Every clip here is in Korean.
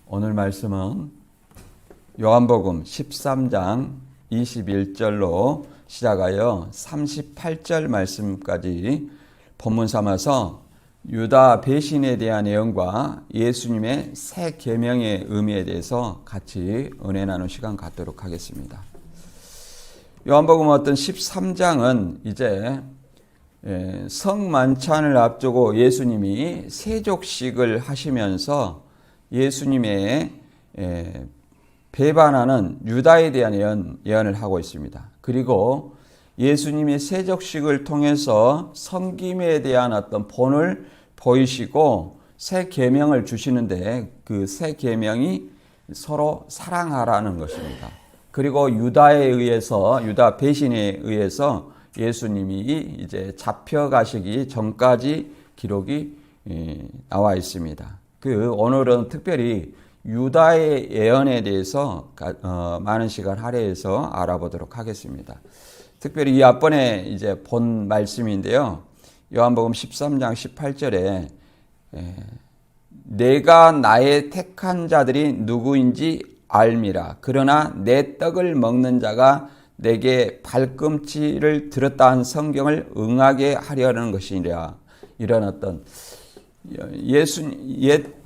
오늘 말씀은 요한복음 13장 21절로 시작하여 38절 말씀까지 본문 삼아서 유다 배신에 대한 내용과 예수님의 새 계명의 의미에 대해서 같이 은혜 나누는 시간 갖도록 하겠습니다. 요한복음 어떤 13장은 이제 성만찬을 앞두고 예수님이 세족식을 하시면서 예수님의 배반하는 유다에 대한 예언을 하고 있습니다. 그리고 예수님이 세족식을 통해서 섬김에 대한 어떤 본을 보이시고 새 계명을 주시는데 그 새 계명이 서로 사랑하라는 것입니다. 그리고 유다 배신에 의해서 예수님이 이제 잡혀가시기 전까지 기록이 나와 있습니다. 오늘은 특별히 유다의 예언에 대해서 많은 시간 할애해서 알아보도록 하겠습니다. 특별히 이 앞번에 이제 본 말씀인데요. 요한복음 13장 18절에 내가 나의 택한 자들이 누구인지 알미라. 그러나 내 떡을 먹는 자가 내게 발꿈치를 들었다 한 성경을 응하게 하려는 것이니라. 이런 어떤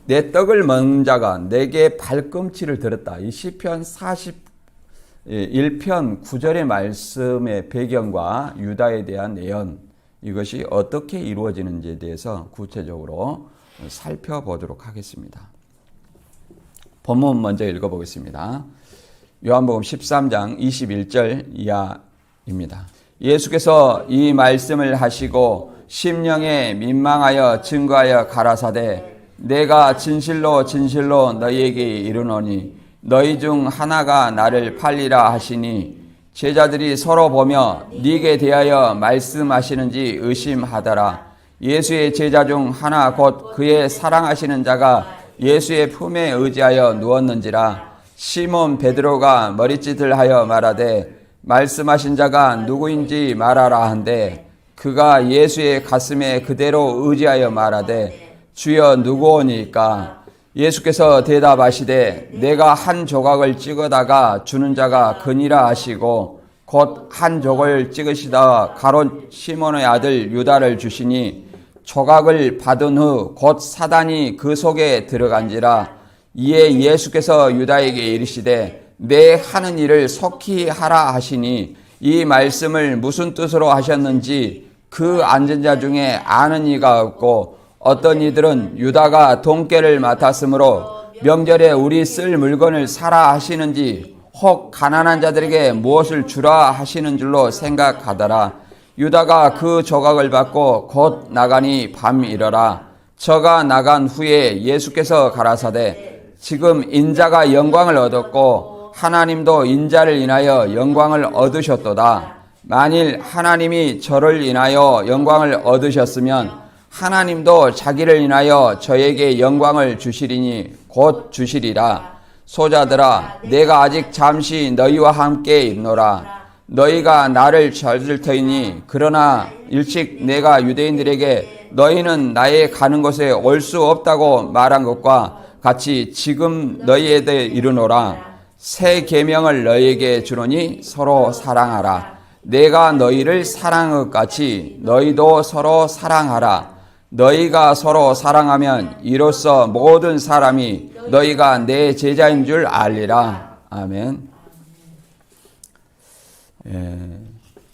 내 떡을 먹는 자가 내게 발꿈치를 들었다. 이 시편 41편 9절의 말씀의 배경과 유다에 대한 예언, 이것이 어떻게 이루어지는지에 대해서 구체적으로 살펴보도록 하겠습니다. 본문 먼저 읽어보겠습니다. 요한복음 13장 21절 이하입니다. 예수께서 이 말씀을 하시고 심령에 민망하여 증거하여 가라사대 내가 진실로 진실로 너희에게 이르노니 너희 중 하나가 나를 팔리라 하시니 제자들이 서로 보며 네게 대하여 말씀하시는지 의심하더라. 예수의 제자 중 하나 곧 그의 사랑하시는 자가 예수의 품에 의지하여 누웠는지라. 시몬 베드로가 머리짓을 하여 말하되 말씀하신 자가 누구인지 말하라 한데 그가 예수의 가슴에 그대로 의지하여 말하되 주여 누구오니까? 예수께서 대답하시되 내가 한 조각을 찍어다가 주는 자가 그니라 하시고 곧 한 조각을 찍으시다가 가롯 시몬의 아들 유다를 주시니 조각을 받은 후 곧 사단이 그 속에 들어간지라. 이에 예수께서 유다에게 이르시되 내 하는 일을 속히 하라 하시니 이 말씀을 무슨 뜻으로 하셨는지 그 앉은 자 중에 아는 이가 없고 어떤 이들은 유다가 돈깨를 맡았으므로 명절에 우리 쓸 물건을 사라 하시는지 혹 가난한 자들에게 무엇을 주라 하시는 줄로 생각하더라. 유다가 그 조각을 받고 곧 나가니 밤이러라. 저가 나간 후에 예수께서 가라사대 지금 인자가 영광을 얻었고 하나님도 인자를 인하여 영광을 얻으셨도다. 만일 하나님이 저를 인하여 영광을 얻으셨으면 하나님도 자기를 인하여 저에게 영광을 주시리니 곧 주시리라. 소자들아 내가 아직 잠시 너희와 함께 있노라. 너희가 나를 찾을 터이니 그러나 일찍 내가 유대인들에게 너희는 나의 가는 곳에 올 수 없다고 말한 것과 같이 지금 너희에게 이르노라. 새 계명을 너희에게 주노니 서로 사랑하라. 내가 너희를 사랑한 것 같이 너희도 서로 사랑하라. 너희가 서로 사랑하면 이로써 모든 사람이 너희가 내 제자인 줄 알리라. 아멘.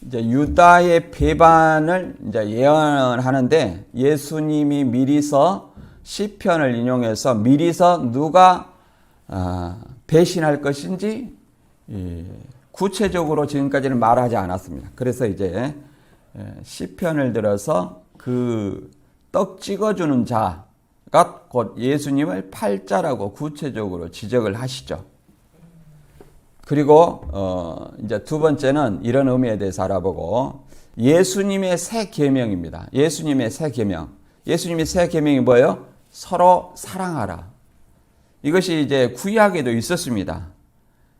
이제 유다의 배반을 이제 예언하는데 예수님이 미리서 시편을 인용해서 미리서 누가 배신할 것인지 구체적으로 지금까지는 말하지 않았습니다. 그래서 이제 시편을 들어서 그 떡 찍어주는 자가 곧 예수님을 팔자라고 구체적으로 지적을 하시죠. 그리고 이제 두 번째는 이런 의미에 대해서 알아보고 예수님의 새 계명입니다. 예수님의 새 계명. 예수님의 새 계명이 뭐예요? 서로 사랑하라. 이것이 이제 구약에도 있었습니다.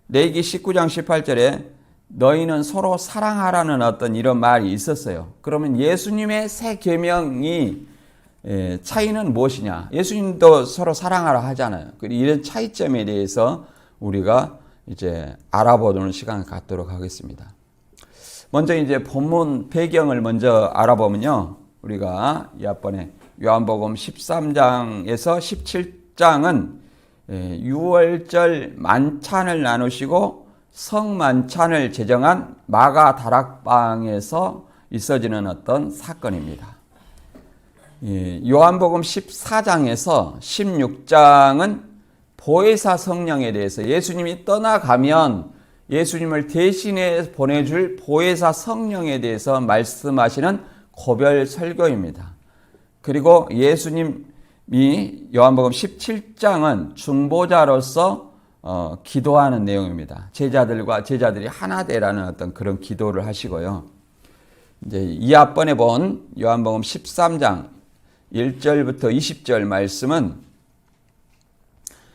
레위기 19장 18절에 너희는 서로 사랑하라는 어떤 이런 말이 있었어요. 그러면 예수님의 새 계명이 차이는 무엇이냐? 예수님도 서로 사랑하라 하잖아요. 이런 차이점에 대해서 우리가 이제 알아보는 시간을 갖도록 하겠습니다. 먼저 이제 본문 배경을 먼저 알아보면요. 우리가 이번에 요한복음 13장에서 17장은 6월절 만찬을 나누시고 성만찬을 제정한 마가 다락방에서 있어지는 어떤 사건입니다. 요한복음 14장에서 16장은 보혜사 성령에 대해서 예수님이 떠나가면 예수님을 대신해 보내줄 보혜사 성령에 대해서 말씀하시는 고별 설교입니다. 그리고 예수님이 요한복음 17장은 중보자로서 기도하는 내용입니다. 제자들이 하나 되라는 어떤 그런 기도를 하시고요. 이제 이 앞번에 본 요한복음 13장 1절부터 20절 말씀은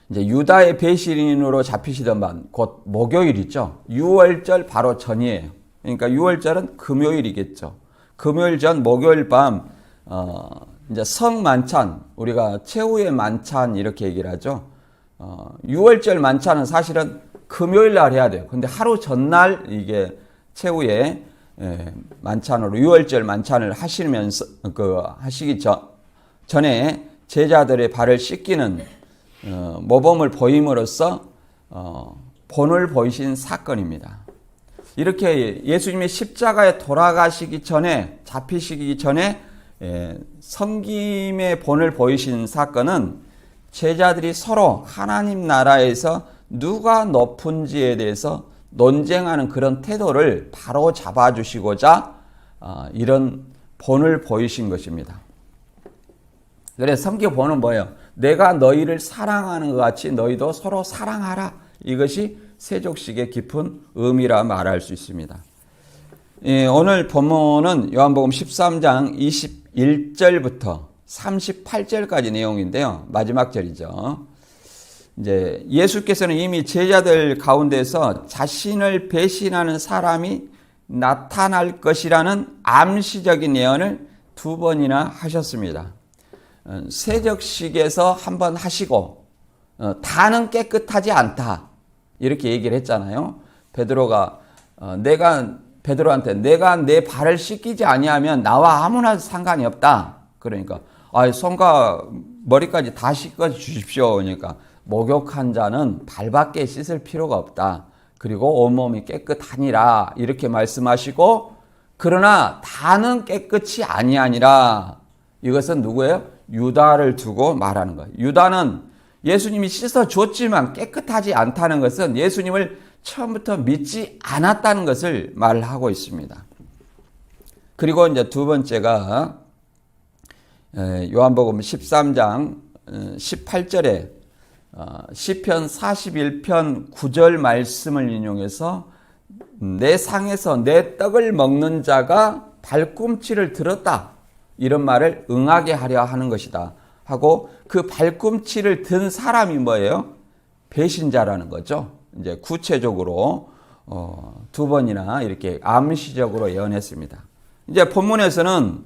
이제 유다의 배신인으로 잡히시던 반, 곧 목요일이죠. 6월절 바로 전이에요. 그러니까 6월절은 금요일이겠죠. 금요일 전 목요일 밤, 이제 성만찬, 우리가 최후의 만찬 이렇게 얘기를 하죠. 6월절 만찬은 사실은 금요일 날 해야 돼요. 근데 하루 전날 이게 최후의 만찬으로 6월절 만찬을 하시면서, 하시기 전에 제자들의 발을 씻기는 모범을 보임으로써 본을 보이신 사건입니다. 이렇게 예수님이 십자가에 돌아가시기 전에 잡히시기 전에 섬김의 본을 보이신 사건은 제자들이 서로 하나님 나라에서 누가 높은지에 대해서 논쟁하는 그런 태도를 바로 잡아주시고자 이런 본을 보이신 것입니다. 그래서 섬김 본은 뭐예요? 내가 너희를 사랑하는 것 같이 너희도 서로 사랑하라. 이것이 세족식의 깊은 의미라 말할 수 있습니다. 오늘 본문은 요한복음 13장 21절부터 38절까지 내용인데요. 마지막 절이죠. 이제 예수께서는 이미 제자들 가운데서 자신을 배신하는 사람이 나타날 것이라는 암시적인 예언을 2번이나 하셨습니다. 세적식에서 한 번 하시고 다는 깨끗하지 않다 이렇게 얘기를 했잖아요. 베드로가 베드로한테 내가 내 발을 씻기지 아니하면 나와 아무나 상관이 없다. 그러니까 손과 머리까지 다 씻겨 주십시오. 그러니까 목욕한 자는 발밖에 씻을 필요가 없다. 그리고 온몸이 깨끗하니라 이렇게 말씀하시고 그러나 다는 깨끗이 아니하니라. 이것은 누구예요? 유다를 두고 말하는 거예요. 유다는 예수님이 씻어줬지만 깨끗하지 않다는 것은 예수님을 처음부터 믿지 않았다는 것을 말하고 있습니다. 그리고 이제 두 번째가 요한복음 13장 18절에 시편 41편 9절 말씀을 인용해서 내 상에서 내 떡을 먹는 자가 발꿈치를 들었다. 이런 말을 응하게 하려 하는 것이다. 하고 그 발꿈치를 든 사람이 뭐예요? 배신자라는 거죠. 이제 구체적으로 2번이나 이렇게 암시적으로 예언했습니다. 이제 본문에서는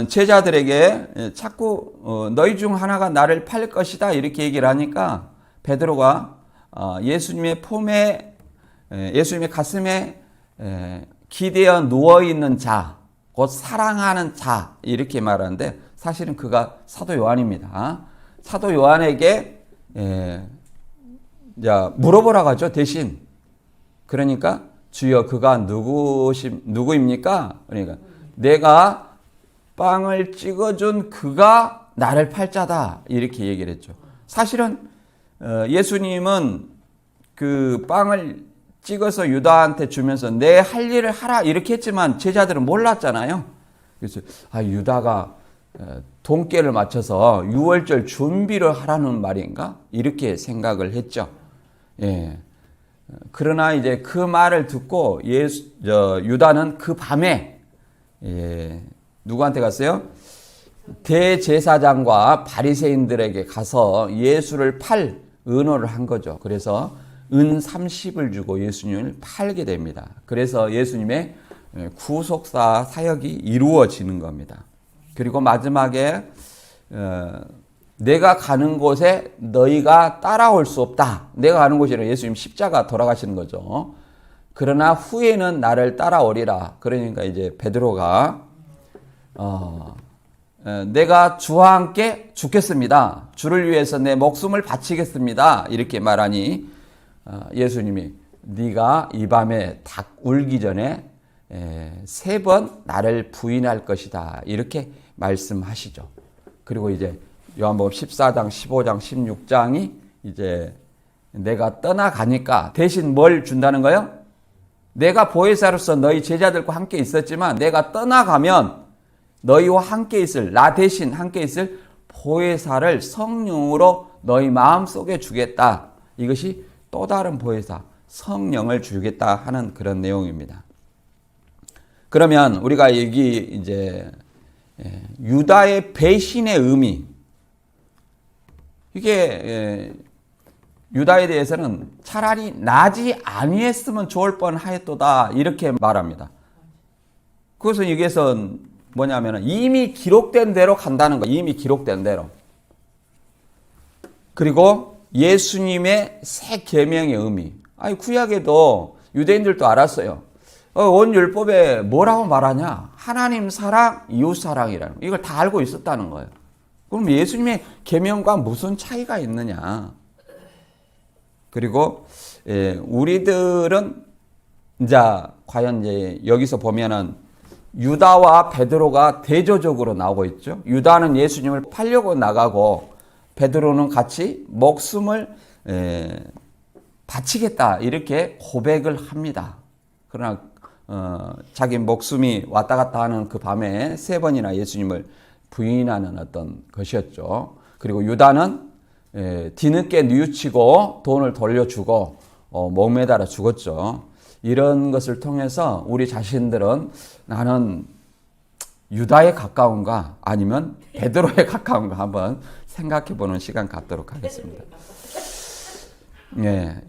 제자들에게 자꾸 너희 중 하나가 나를 팔 것이다 이렇게 얘기를 하니까 베드로가 예수님의 품에 예수님의 가슴에 기대어 누워있는 자 곧 사랑하는 자 이렇게 말하는데 사실은 그가 사도 요한입니다. 사도 요한에게 물어보라고 하죠. 대신 그러니까 주여 그가 누구입니까? 그러니까 내가 빵을 찍어준 그가 나를 팔 자다 이렇게 얘기를 했죠. 사실은 예수님은 그 빵을 찍어서 유다한테 주면서 내 할 일을 하라 이렇게 했지만 제자들은 몰랐잖아요. 그래서 유다가 돈깨를 맞춰서 6월절 준비를 하라는 말인가? 이렇게 생각을 했죠. 예. 그러나 이제 그 말을 듣고 유다는 그 밤에 누구한테 갔어요? 대제사장과 바리새인들에게 가서 예수를 팔 의논을 한 거죠. 그래서 은 30을 주고 예수님을 팔게 됩니다. 그래서 예수님의 구속사 사역이 이루어지는 겁니다. 그리고 마지막에 내가 가는 곳에 너희가 따라올 수 없다. 내가 가는 곳이라 예수님 십자가 돌아가시는 거죠. 그러나 후에는 나를 따라오리라. 그러니까 이제 베드로가 내가 주와 함께 죽겠습니다. 주를 위해서 내 목숨을 바치겠습니다. 이렇게 말하니 예수님이 네가 이 밤에 닭 울기 전에 3번 나를 부인할 것이다. 이렇게 말씀하시죠. 그리고 이제 요한복음 14장, 15장, 16장이 이제 내가 떠나가니까 대신 뭘 준다는 거예요? 내가 보혜사로서 너희 제자들과 함께 있었지만 내가 떠나가면 너희와 함께 있을, 나 대신 함께 있을 보혜사를 성령으로 너희 마음속에 주겠다. 이것이 또 다른 보혜사, 성령을 주겠다 하는 그런 내용입니다. 그러면 우리가 여기 이제 유다의 배신의 의미, 이게 유다에 대해서는 차라리 나지 아니했으면 좋을 뻔하였도다 이렇게 말합니다. 그것은 여기에서 뭐냐면 이미 기록된 대로 간다는 거예요. 이미 기록된 대로. 그리고 예수님의 새 계명의 의미. 아니 구약에도 유대인들도 알았어요. 온 율법에 뭐라고 말하냐? 하나님 사랑, 이웃 사랑이라는 거. 이걸 다 알고 있었다는 거예요. 그럼 예수님의 계명과 무슨 차이가 있느냐? 그리고 우리들은 이제 과연 이제 여기서 보면은 유다와 베드로가 대조적으로 나오고 있죠. 유다는 예수님을 팔려고 나가고 베드로는 같이 목숨을 바치겠다 이렇게 고백을 합니다. 그러나 자기 목숨이 왔다 갔다 하는 그 밤에 3번이나 예수님을 부인하는 어떤 것이었죠. 그리고 유다는 뒤늦게 뉘우치고 돈을 돌려주고 목매달아 죽었죠. 이런 것을 통해서 우리 자신들은 나는 유다에 가까운가 아니면 베드로에 가까운가 한번 생각해보는 시간 갖도록 하겠습니다.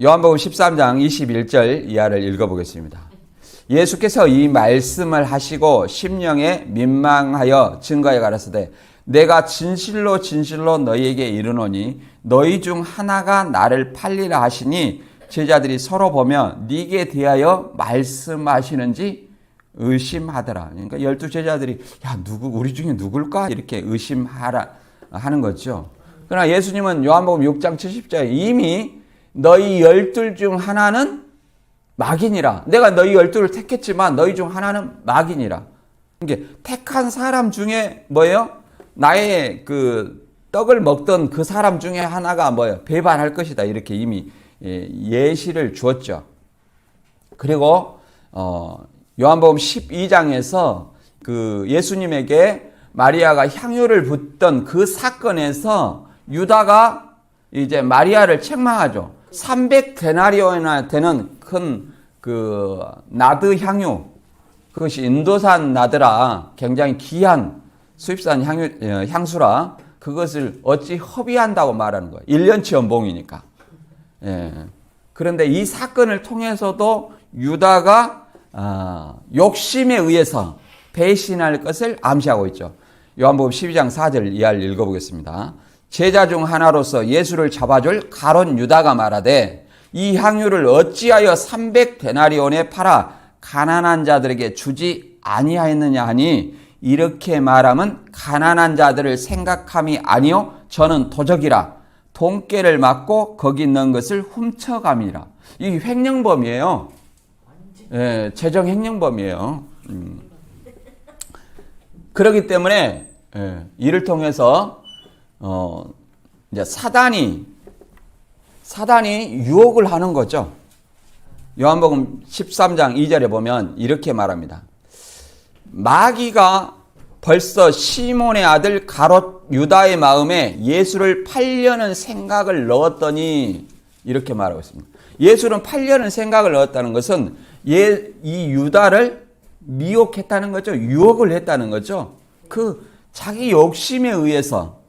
요한복음 13장 21절 이하를 읽어보겠습니다. 예수께서 이 말씀을 하시고 심령에 민망하여 증거해 가라사대 내가 진실로 진실로 너희에게 이르노니 너희 중 하나가 나를 팔리라 하시니 제자들이 서로 보며 네게 대하여 말씀하시는지 의심하더라. 그러니까 12 제자들이 우리 중에 누굴까 이렇게 의심하라 하는 거죠. 그러나 예수님은 요한복음 6장 70절에 이미 너희 12 중 하나는 막인이라. 내가 너희 12를 택했지만 너희 중 하나는 막인이라. 이게 택한 사람 중에 뭐예요? 나의 그 떡을 먹던 그 사람 중에 하나가 뭐예요? 배반할 것이다. 이렇게 이미 예시를 주었죠. 그리고 요한복음 12장에서 그 예수님에게 마리아가 향유를 붓던 그 사건에서 유다가 이제 마리아를 책망하죠. 300데나리온이나 되는 큰 그 나드 향유, 그것이 인도산 나드라 굉장히 귀한 수입산 향수라 그것을 어찌 허비한다고 말하는 거예요. 1년치 연봉이니까. 그런데 이 사건을 통해서도 유다가 욕심에 의해서 배신할 것을 암시하고 있죠. 요한복음 12장 4절 이하를 읽어보겠습니다. 제자 중 하나로서 예수를 잡아줄 가룟 유다가 말하되 이 향유를 어찌하여 300데나리온에 팔아 가난한 자들에게 주지 아니하였느냐 하니 이렇게 말하면 가난한 자들을 생각함이 아니요 저는 도적이라 돈깨를 맞고 거기 있는 것을 훔쳐감이라. 이 횡령범이에요. 재정 횡령범이에요. 그렇기 때문에 이를 통해서 이제 사단이 유혹을 하는 거죠. 요한복음 13장 2절에 보면 이렇게 말합니다. 마귀가 벌써 시몬의 아들 가롯 유다의 마음에 예수를 팔려는 생각을 넣었더니 이렇게 말하고 있습니다. 예수를 팔려는 생각을 넣었다는 것은 이 유다를 미혹했다는 거죠. 유혹을 했다는 거죠. 그 자기 욕심에 의해서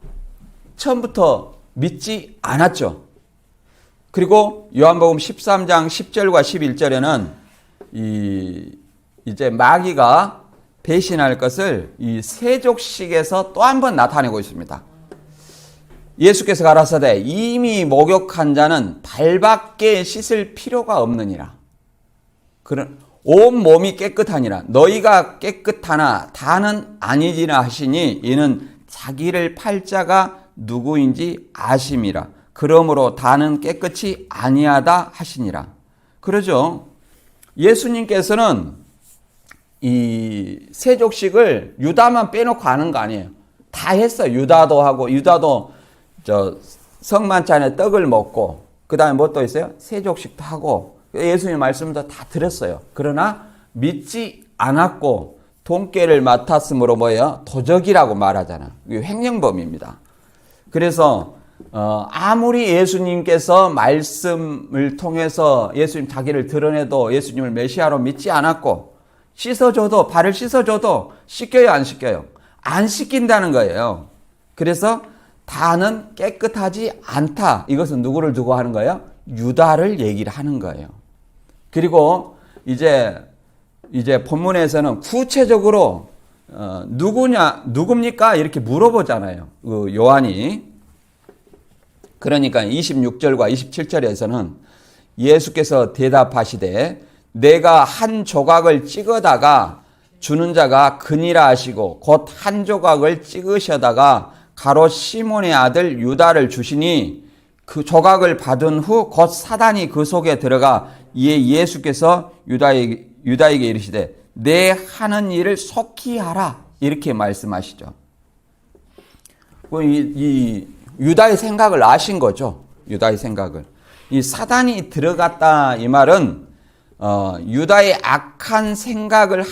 처음부터 믿지 않았죠. 그리고 요한복음 13장 10절과 11절에는 이제 마귀가 배신할 것을 이 세족식에서 또 한 번 나타내고 있습니다. 예수께서 가라사대 이미 목욕한 자는 발밖에 씻을 필요가 없느니라. 온 몸이 깨끗하니라. 너희가 깨끗하나 다는 아니지라 하시니 이는 자기를 팔 자가 누구인지 아심이라. 그러므로 다는 깨끗이 아니하다 하시니라. 그러죠. 예수님께서는 이 세족식을 유다만 빼놓고 하는 거 아니에요. 다 했어요. 유다도 하고, 유다도 성만찬에 떡을 먹고, 그 다음에 뭐 또 있어요? 세족식도 하고, 예수님 말씀도 다 들었어요. 그러나 믿지 않았고, 돈깨를 맡았으므로 뭐예요? 도적이라고 말하잖아. 이게 횡령범입니다. 그래서 아무리 예수님께서 말씀을 통해서 예수님 자기를 드러내도 예수님을 메시아로 믿지 않았고, 씻어줘도, 발을 씻어줘도 씻겨요, 안 씻겨요? 안 씻긴다는 거예요. 그래서 다는 깨끗하지 않다. 이것은 누구를 두고 하는 거예요? 유다를 얘기를 하는 거예요. 그리고 이제 본문에서는 구체적으로 누굽니까? 이렇게 물어보잖아요. 그 요한이. 그러니까 26절과 27절에서는 예수께서 대답하시되 내가 한 조각을 찍어다가 주는 자가 그니라 하시고 곧 한 조각을 찍으셔다가 가롯 시몬의 아들 유다를 주시니 그 조각을 받은 후 곧 사단이 그 속에 들어가 이에 예수께서 유다에게 이르시되 내 하는 일을 속히 하라 이렇게 말씀하시죠. 이 유다의 생각을 아신 거죠. 유다의 생각을. 이 사단이 들어갔다 이 말은 유다의 악한 생각을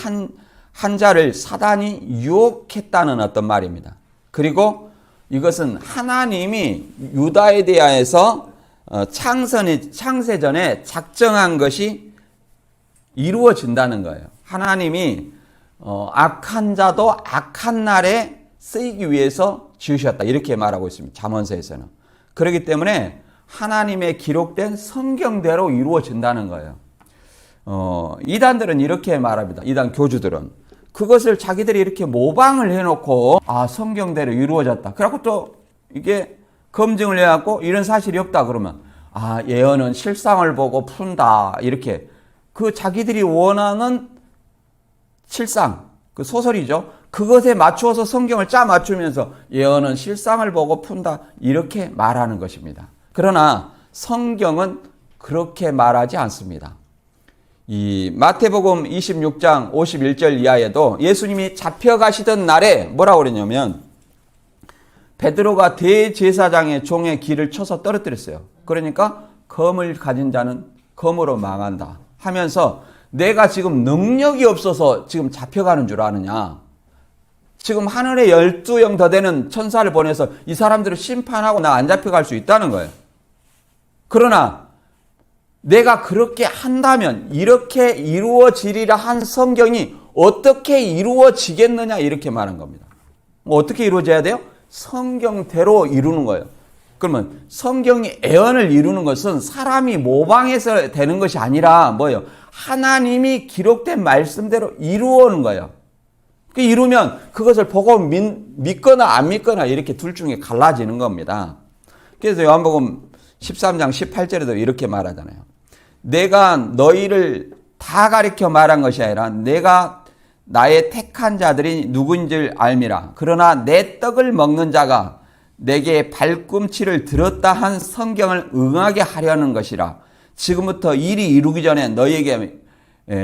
한 자를 사단이 유혹했다는 어떤 말입니다. 그리고 이것은 하나님이 유다에 대하여서 창세전에 작정한 것이 이루어진다는 거예요. 하나님이 악한 자도 악한 날에 쓰이기 위해서 지으셨다. 이렇게 말하고 있습니다. 잠언서에서는. 그렇기 때문에 하나님의 기록된 성경대로 이루어진다는 거예요. 이단들은 이렇게 말합니다. 이단 교주들은. 그것을 자기들이 이렇게 모방을 해놓고 성경대로 이루어졌다. 그래갖고 또 이게 검증을 해갖고 이런 사실이 없다 그러면 예언은 실상을 보고 푼다. 이렇게 그 자기들이 원하는 실상, 그 소설이죠. 그것에 맞추어서 성경을 짜 맞추면서 예언은 실상을 보고 푼다. 이렇게 말하는 것입니다. 그러나 성경은 그렇게 말하지 않습니다. 이 마태복음 26장 51절 이하에도 예수님이 잡혀가시던 날에 뭐라고 그랬냐면 베드로가 대제사장의 종의 길을 쳐서 떨어뜨렸어요. 그러니까 검을 가진 자는 검으로 망한다 하면서 내가 지금 능력이 없어서 지금 잡혀가는 줄 아느냐. 지금 하늘에 12영 더 되는 천사를 보내서 이 사람들을 심판하고 나 안 잡혀갈 수 있다는 거예요. 그러나 내가 그렇게 한다면 이렇게 이루어지리라 한 성경이 어떻게 이루어지겠느냐 이렇게 말한 겁니다. 어떻게 이루어져야 돼요? 성경대로 이루는 거예요. 그러면 성경이 예언을 이루는 것은 사람이 모방해서 되는 것이 아니라 뭐예요? 하나님이 기록된 말씀대로 이루어오는 거예요. 이루면 그것을 보고 믿거나 안 믿거나 이렇게 둘 중에 갈라지는 겁니다. 그래서 요한복음 13장 18절에도 이렇게 말하잖아요. 내가 너희를 다 가리켜 말한 것이 아니라 내가 나의 택한 자들이 누구인지를 알미라. 그러나 내 떡을 먹는 자가 내게 발꿈치를 들었다 한 성경을 응하게 하려는 것이라. 지금부터 일이 이루기 전에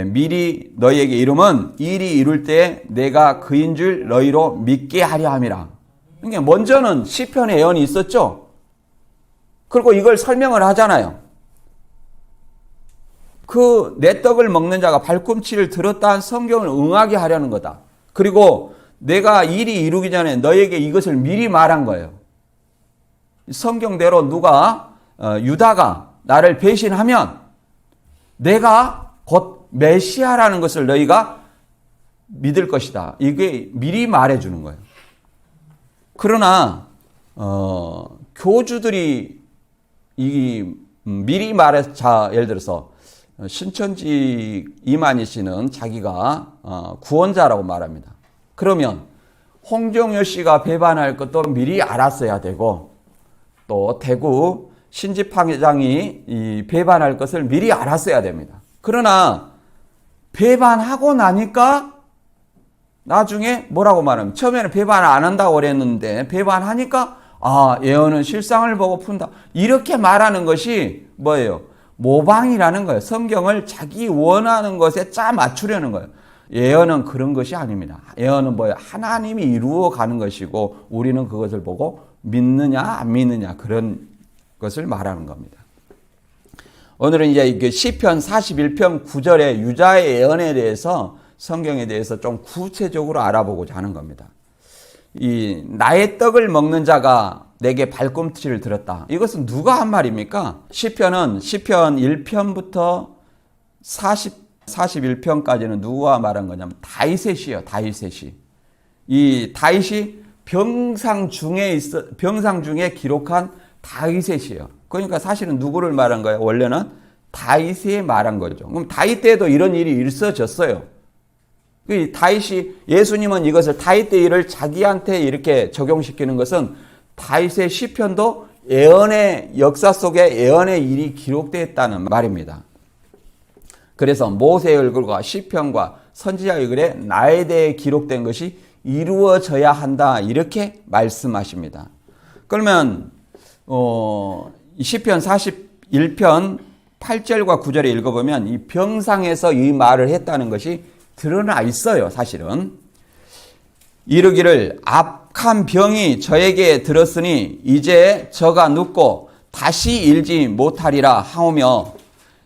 미리 너희에게 이름은 일이 이룰 때 내가 그인 줄 너희로 믿게 하려 함이라. 그러니까 먼저는 시편의 예언이 있었죠. 그리고 이걸 설명을 하잖아요. 그 내 떡을 먹는 자가 발꿈치를 들었다 한 성경을 응하게 하려는 거다. 그리고 내가 일이 이루기 전에 너에게 이것을 미리 말한 거예요. 성경대로 유다가 나를 배신하면 내가 곧 메시아라는 것을 너희가 믿을 것이다. 이게 미리 말해주는 거예요. 그러나 교주들이 미리 말해서 예를 들어서 신천지 이만희 씨는 자기가 구원자라고 말합니다. 그러면 홍정효 씨가 배반할 것도 미리 알았어야 되고 또 대구 신집회장이 이 배반할 것을 미리 알았어야 됩니다. 그러나 배반하고 나니까 나중에 뭐라고 말하면 처음에는 배반 안 한다고 그랬는데 배반하니까 예언은 실상을 보고 푼다. 이렇게 말하는 것이 뭐예요? 모방이라는 거예요. 성경을 자기 원하는 것에 짜 맞추려는 거예요. 예언은 그런 것이 아닙니다. 예언은 뭐예요? 하나님이 이루어 가는 것이고 우리는 그것을 보고 믿느냐 안 믿느냐 그런 것을 말하는 겁니다. 오늘은 이제 시편 41편 9절의 유다의 예언에 대해서 성경에 대해서 좀 구체적으로 알아보고자 하는 겁니다. 이 나의 떡을 먹는 자가 내게 발꿈치를 들었다. 이것은 누가 한 말입니까? 시편은 시편 1편부터 41편까지는 누가 말한 거냐면 다윗이요. 다윗이. 이 다윗이 병상 중에 기록한 다윗이에요. 그러니까 사실은 누구를 말한 거예요? 원래는 다윗이 말한 거죠. 그럼 다윗 때도 이런 일이 있어졌어요. 다윗이 예수님은 이것을 다윗 때 일을 자기한테 이렇게 적용시키는 것은 다윗의 시편도 예언의 역사 속에 예언의 일이 기록되어 있다는 말입니다. 그래서 모세의 얼굴과 시편과 선지자의 글에 나에 대해 기록된 것이 이루어져야 한다 이렇게 말씀하십니다. 그러면 시편 41편 8절과 9절에 읽어보면 이 병상에서 이 말을 했다는 것이 드러나 있어요. 사실은 이르기를 악한 병이 저에게 들었으니 이제 저가 눕고 다시 일지 못하리라 하오며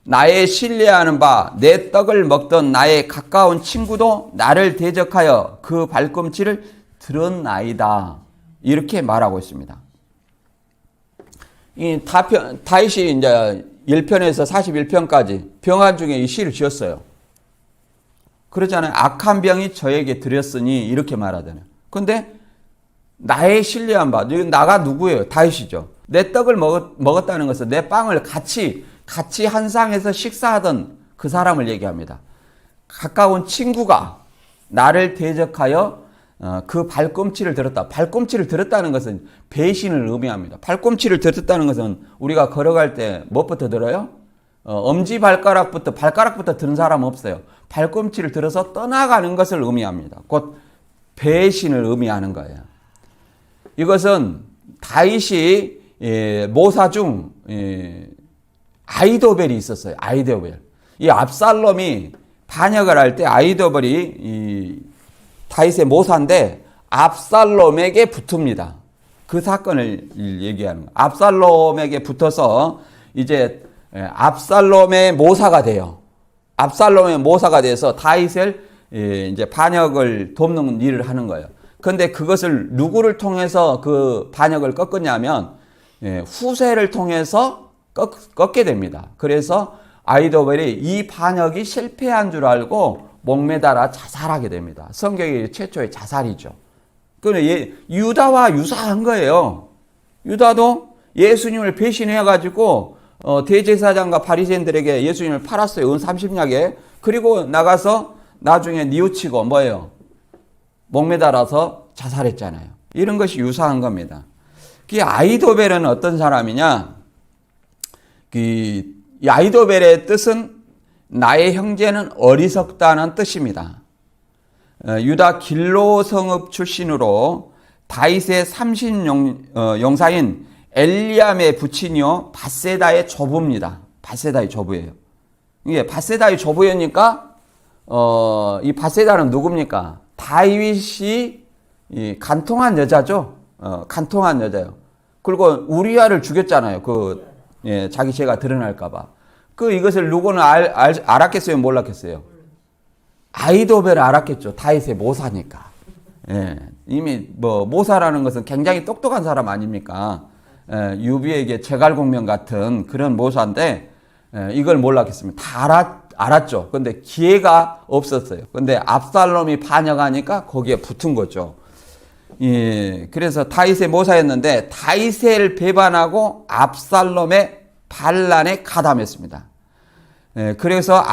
나의 신뢰하는 바 내 떡을 먹던 나의 가까운 친구도 나를 대적하여 그 발꿈치를 들었나이다 이렇게 말하고 있습니다. 이 다윗이 이제 1편에서 41편까지 병환 중에 이 시를 지었어요. 그러잖아요. 악한 병이 저에게 들였으니 이렇게 말하잖아요. 근데 나의 신뢰한 바, 나가 누구예요? 다윗이죠. 내 떡을 먹었다는 것은 내 빵을 같이 한 상에서 식사하던 그 사람을 얘기합니다. 가까운 친구가 나를 대적하여 그 발꿈치를 들었다. 발꿈치를 들었다는 것은 배신을 의미합니다. 발꿈치를 들었다는 것은 우리가 걸어갈 때 무엇부터 들어요? 발가락부터 드는 사람 없어요. 발꿈치를 들어서 떠나가는 것을 의미합니다. 곧 배신을 의미하는 거예요. 이것은 다윗이 모사 중 아히도벨이 있었어요. 아히도벨. 이 압살롬이 반역을 할 때 아히도벨이 다윗의 모사인데 압살롬에게 붙습니다. 그 사건을 얘기하는 거예요. 압살롬에게 붙어서 이제 압살롬의 모사가 돼요. 압살롬의 모사가 돼서 다윗을 이제 반역을 돕는 일을 하는 거예요. 그런데 그것을 누구를 통해서 그 반역을 꺾었냐면 후세를 통해서 꺾게 됩니다. 그래서 아히도벨이 이 반역이 실패한 줄 알고 목매달아 자살하게 됩니다. 성경의 최초의 자살이죠. 그런데 유다와 유사한 거예요. 유다도 예수님을 배신해가지고 대제사장과 바리새인들에게 예수님을 팔았어요. 은 30냥에. 그리고 나가서 나중에 뉘우치고 뭐예요? 목매달아서 자살했잖아요. 이런 것이 유사한 겁니다. 이 아히도벨은 어떤 사람이냐? 이 아히도벨의 뜻은 나의 형제는 어리석다는 뜻입니다. 유다 길로 성읍 출신으로 다윗의 삼신용사인 엘리암의 부친이요 바세다의 조부입니다. 바세다의 조부예요. 이게 바세다의 조부였니까 이 바세다는 누굽니까? 다윗이 간통한 여자죠. 간통한 여자요. 그리고 우리아를 죽였잖아요. 자기 죄가 드러날까봐. 이것을 누구는 알았겠어요? 몰랐겠어요? 아히도벨을 알았겠죠. 다윗의 모사니까. 이미 모사라는 것은 굉장히 똑똑한 사람 아닙니까? 유비에게 제갈공명 같은 그런 모사인데 이걸 몰랐겠습니다. 다 알았죠. 근데 기회가 없었어요. 근데 압살롬이 반역하니까 거기에 붙은 거죠. 그래서 다윗의 모사였는데 다윗을 배반하고 압살롬의 반란에 가담했습니다. 그래서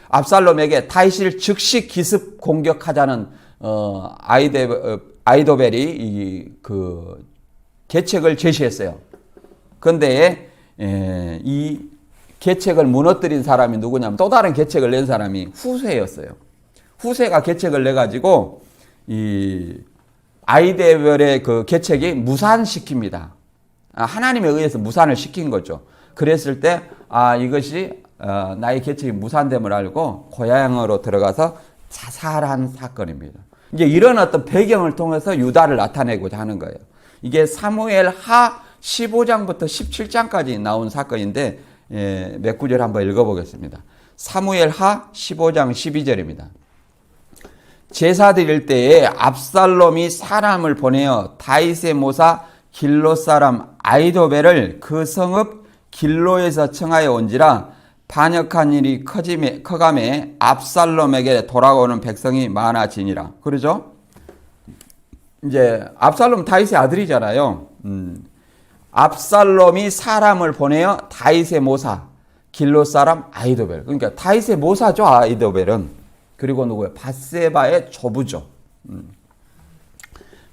압살롬에게 다윗을 즉시 기습 공격하자는 아히도벨이 계책을 제시했어요. 그런데 이 계책을 무너뜨린 사람이 누구냐면 또 다른 계책을 낸 사람이 후세였어요. 후세가 계책을 내가지고 이 아이데벨의 그 계책이 무산시킵니다. 하나님에 의해서 무산을 시킨 거죠. 그랬을 때 이것이 나의 계책이 무산됨을 알고 고향으로 들어가서 자살한 사건입니다. 이제 이런 어떤 배경을 통해서 유다를 나타내고자 하는 거예요. 이게 사무엘 하 15장부터 17장까지 나온 사건인데 몇 구절 한번 읽어보겠습니다. 사무엘 하 15장 12절입니다. 제사 드릴 때에 압살롬이 사람을 보내어 다윗의 모사 길로 사람 아히도벨을 그 성읍 길로에서 청하여 온지라 반역한 일이 커감에 압살롬에게 돌아오는 백성이 많아지니라. 그러죠? 이제 압살롬 다윗의 아들이잖아요. 압살롬이 사람을 보내어 다윗의 모사 길로 사람 아히도벨. 그러니까 다윗의 모사죠, 아히도벨은. 그리고 누구예요? 밧세바의 조부죠.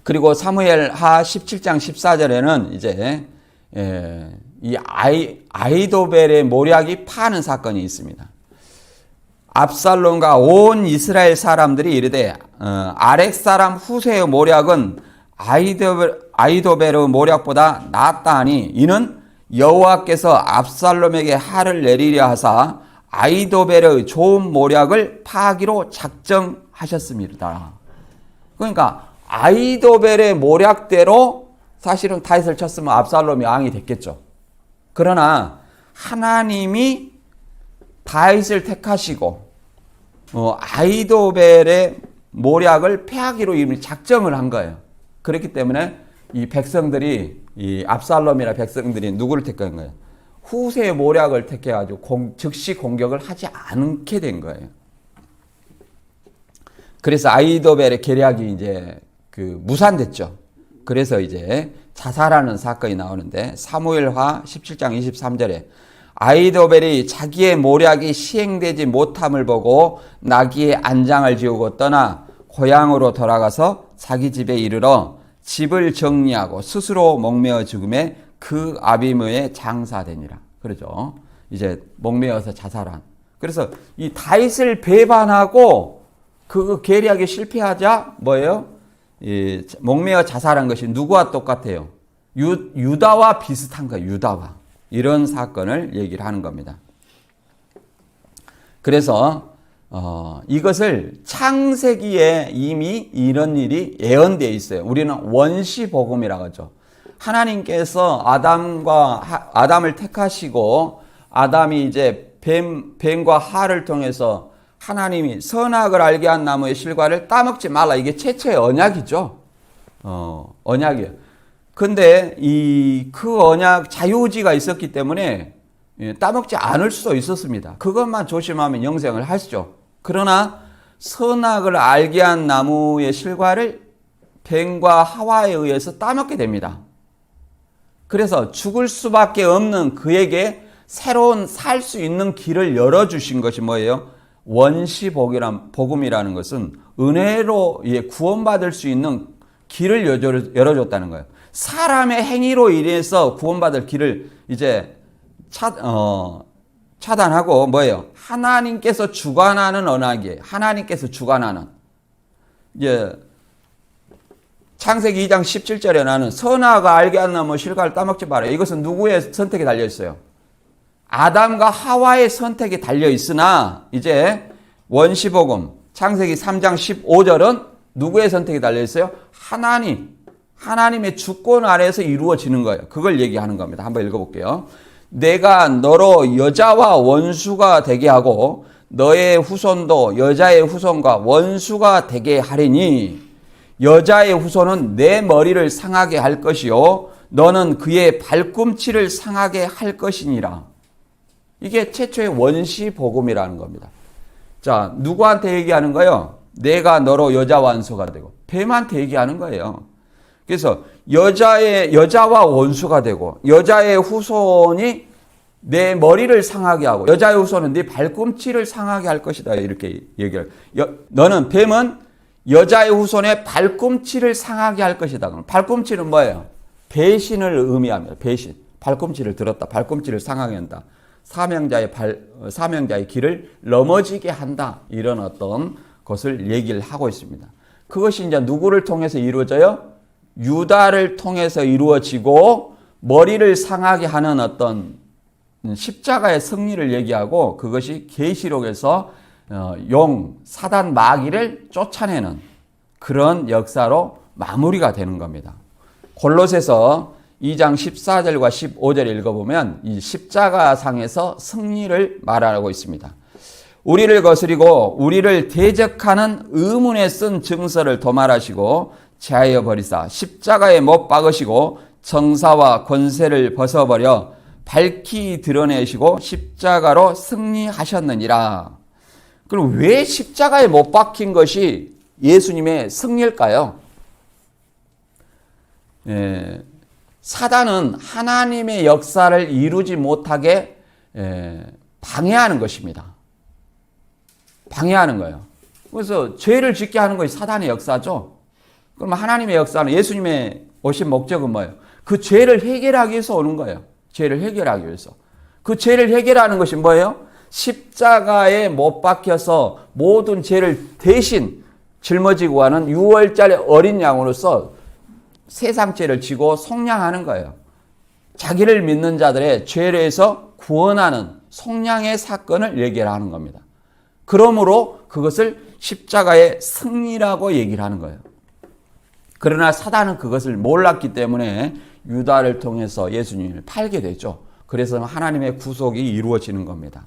그리고 사무엘 하 17장 14절에는 이제 이 아히도벨의 모략이 파는 사건이 있습니다. 압살롬과 온 이스라엘 사람들이 이르되 아렉 사람 후세의 모략은 아히도벨의 모략보다 낫다 하니 이는 여호와께서 압살롬에게 하를 내리려 하사 아히도벨의 좋은 모략을 파하기로 작정하셨습니다. 그러니까 아히도벨의 모략대로 사실은 다윗을 쳤으면 압살롬이 왕이 됐겠죠. 그러나 하나님이 다윗을 택하시고 아히도벨의 모략을 패하기로 이미 작정을 한 거예요. 그렇기 때문에 이 백성들이 이 압살롬이나 백성들이 누구를 택한 거예요? 후세의 모략을 택해가지고 즉시 공격을 하지 않게 된 거예요. 그래서 아히도벨의 계략이 이제 무산됐죠. 그래서 이제 자살하는 사건이 나오는데 사무엘하 17장 23절에 아히도벨이 자기의 모략이 시행되지 못함을 보고 나귀의 안장을 지우고 떠나 고향으로 돌아가서 자기 집에 이르러 집을 정리하고 스스로 목매어 죽음에 그 아비므에 장사되니라. 그러죠. 이제 목매어서 자살한. 그래서 이 다윗을 배반하고 그 계략에 실패하자 뭐예요? 목매어 자살한 것이 누구와 똑같아요? 유다와 비슷한 거예요. 유다와. 이런 사건을 얘기를 하는 겁니다. 그래서 이것을 창세기에 이미 이런 일이 예언되어 있어요. 우리는 원시복음이라고 하죠. 하나님께서 아담을 택하시고 아담이 이제 뱀과 하를 통해서 하나님이 선악을 알게 한 나무의 실과를 따먹지 말라. 이게 최초의 언약이죠. 언약이에요. 근데 그 언약 자유의지가 있었기 때문에 따먹지 않을 수도 있었습니다. 그것만 조심하면 영생을 하시죠. 그러나 선악을 알게 한 나무의 실과를 뱀과 하와에 의해서 따먹게 됩니다. 그래서 죽을 수밖에 없는 그에게 새로운 살 수 있는 길을 열어주신 것이 뭐예요? 원시복음이라는 것은 은혜로 구원받을 수 있는 길을 열어줬다는 거예요. 사람의 행위로 인해서 구원받을 길을 이제 차단하고 뭐예요? 하나님께서 주관하는 언약이에요. 하나님께서 주관하는. 이제 창세기 2장 17절에 나는 선악을 알게 한 나무 실과를 따먹지 마라. 이것은 누구의 선택에 달려 있어요? 아담과 하와의 선택이 달려 있으나 이제 원시복음 창세기 3장 15절은 누구의 선택이 달려 있어요? 하나님의 주권 아래에서 이루어지는 거예요. 그걸 얘기하는 겁니다. 한번 읽어볼게요. 내가 너로 여자와 원수가 되게 하고 너의 후손도 여자의 후손과 원수가 되게 하리니 여자의 후손은 내 머리를 상하게 할 것이요 너는 그의 발꿈치를 상하게 할 것이니라. 이게 최초의 원시복음이라는 겁니다. 자, 누구한테 얘기하는 거예요? 내가 너로 여자 원수가 되고 뱀한테 얘기하는 거예요. 그래서 여자와 원수가 되고 여자의 후손이 내 머리를 상하게 하고 여자의 후손은 네 발꿈치를 상하게 할 것이다. 이렇게 얘기를. 뱀은 여자의 후손의 발꿈치를 상하게 할 것이다. 그럼 발꿈치는 뭐예요? 배신을 의미합니다. 배신. 발꿈치를 들었다. 발꿈치를 상하게 한다. 사명자의 길을 넘어지게 한다. 이런 어떤 것을 얘기를 하고 있습니다. 그것이 이제 누구를 통해서 이루어져요? 유다를 통해서 이루어지고 머리를 상하게 하는 어떤 십자가의 승리를 얘기하고 그것이 계시록에서 사단 마귀를 쫓아내는 그런 역사로 마무리가 되는 겁니다. 골로새서 2장 14절과 15절 읽어보면 이 십자가상에서 승리를 말하고 있습니다. 우리를 거스리고 우리를 대적하는 의문에 쓴 증서를 도말하시고 제하여 버리사 십자가에 못 박으시고 정사와 권세를 벗어버려 밝히 드러내시고 십자가로 승리하셨느니라. 그럼 왜 십자가에 못 박힌 것이 예수님의 승리일까요? 사단은 하나님의 역사를 이루지 못하게 방해하는 것입니다. 방해하는 거예요. 그래서 죄를 짓게 하는 것이 사단의 역사죠. 그럼 하나님의 역사는 예수님의 오신 목적은 뭐예요? 그 죄를 해결하기 위해서 오는 거예요. 죄를 해결하기 위해서. 그 죄를 해결하는 것이 뭐예요? 십자가에 못 박혀서 모든 죄를 대신 짊어지고 가는 6월짜리 어린 양으로서 세상 죄를 지고 속량하는 거예요. 자기를 믿는 자들의 죄에서 구원하는 속량의 사건을 얘기하는 겁니다. 그러므로 그것을 십자가의 승리라고 얘기를 하는 거예요. 그러나 사단은 그것을 몰랐기 때문에 유다를 통해서 예수님을 팔게 되죠. 그래서 하나님의 구속이 이루어지는 겁니다.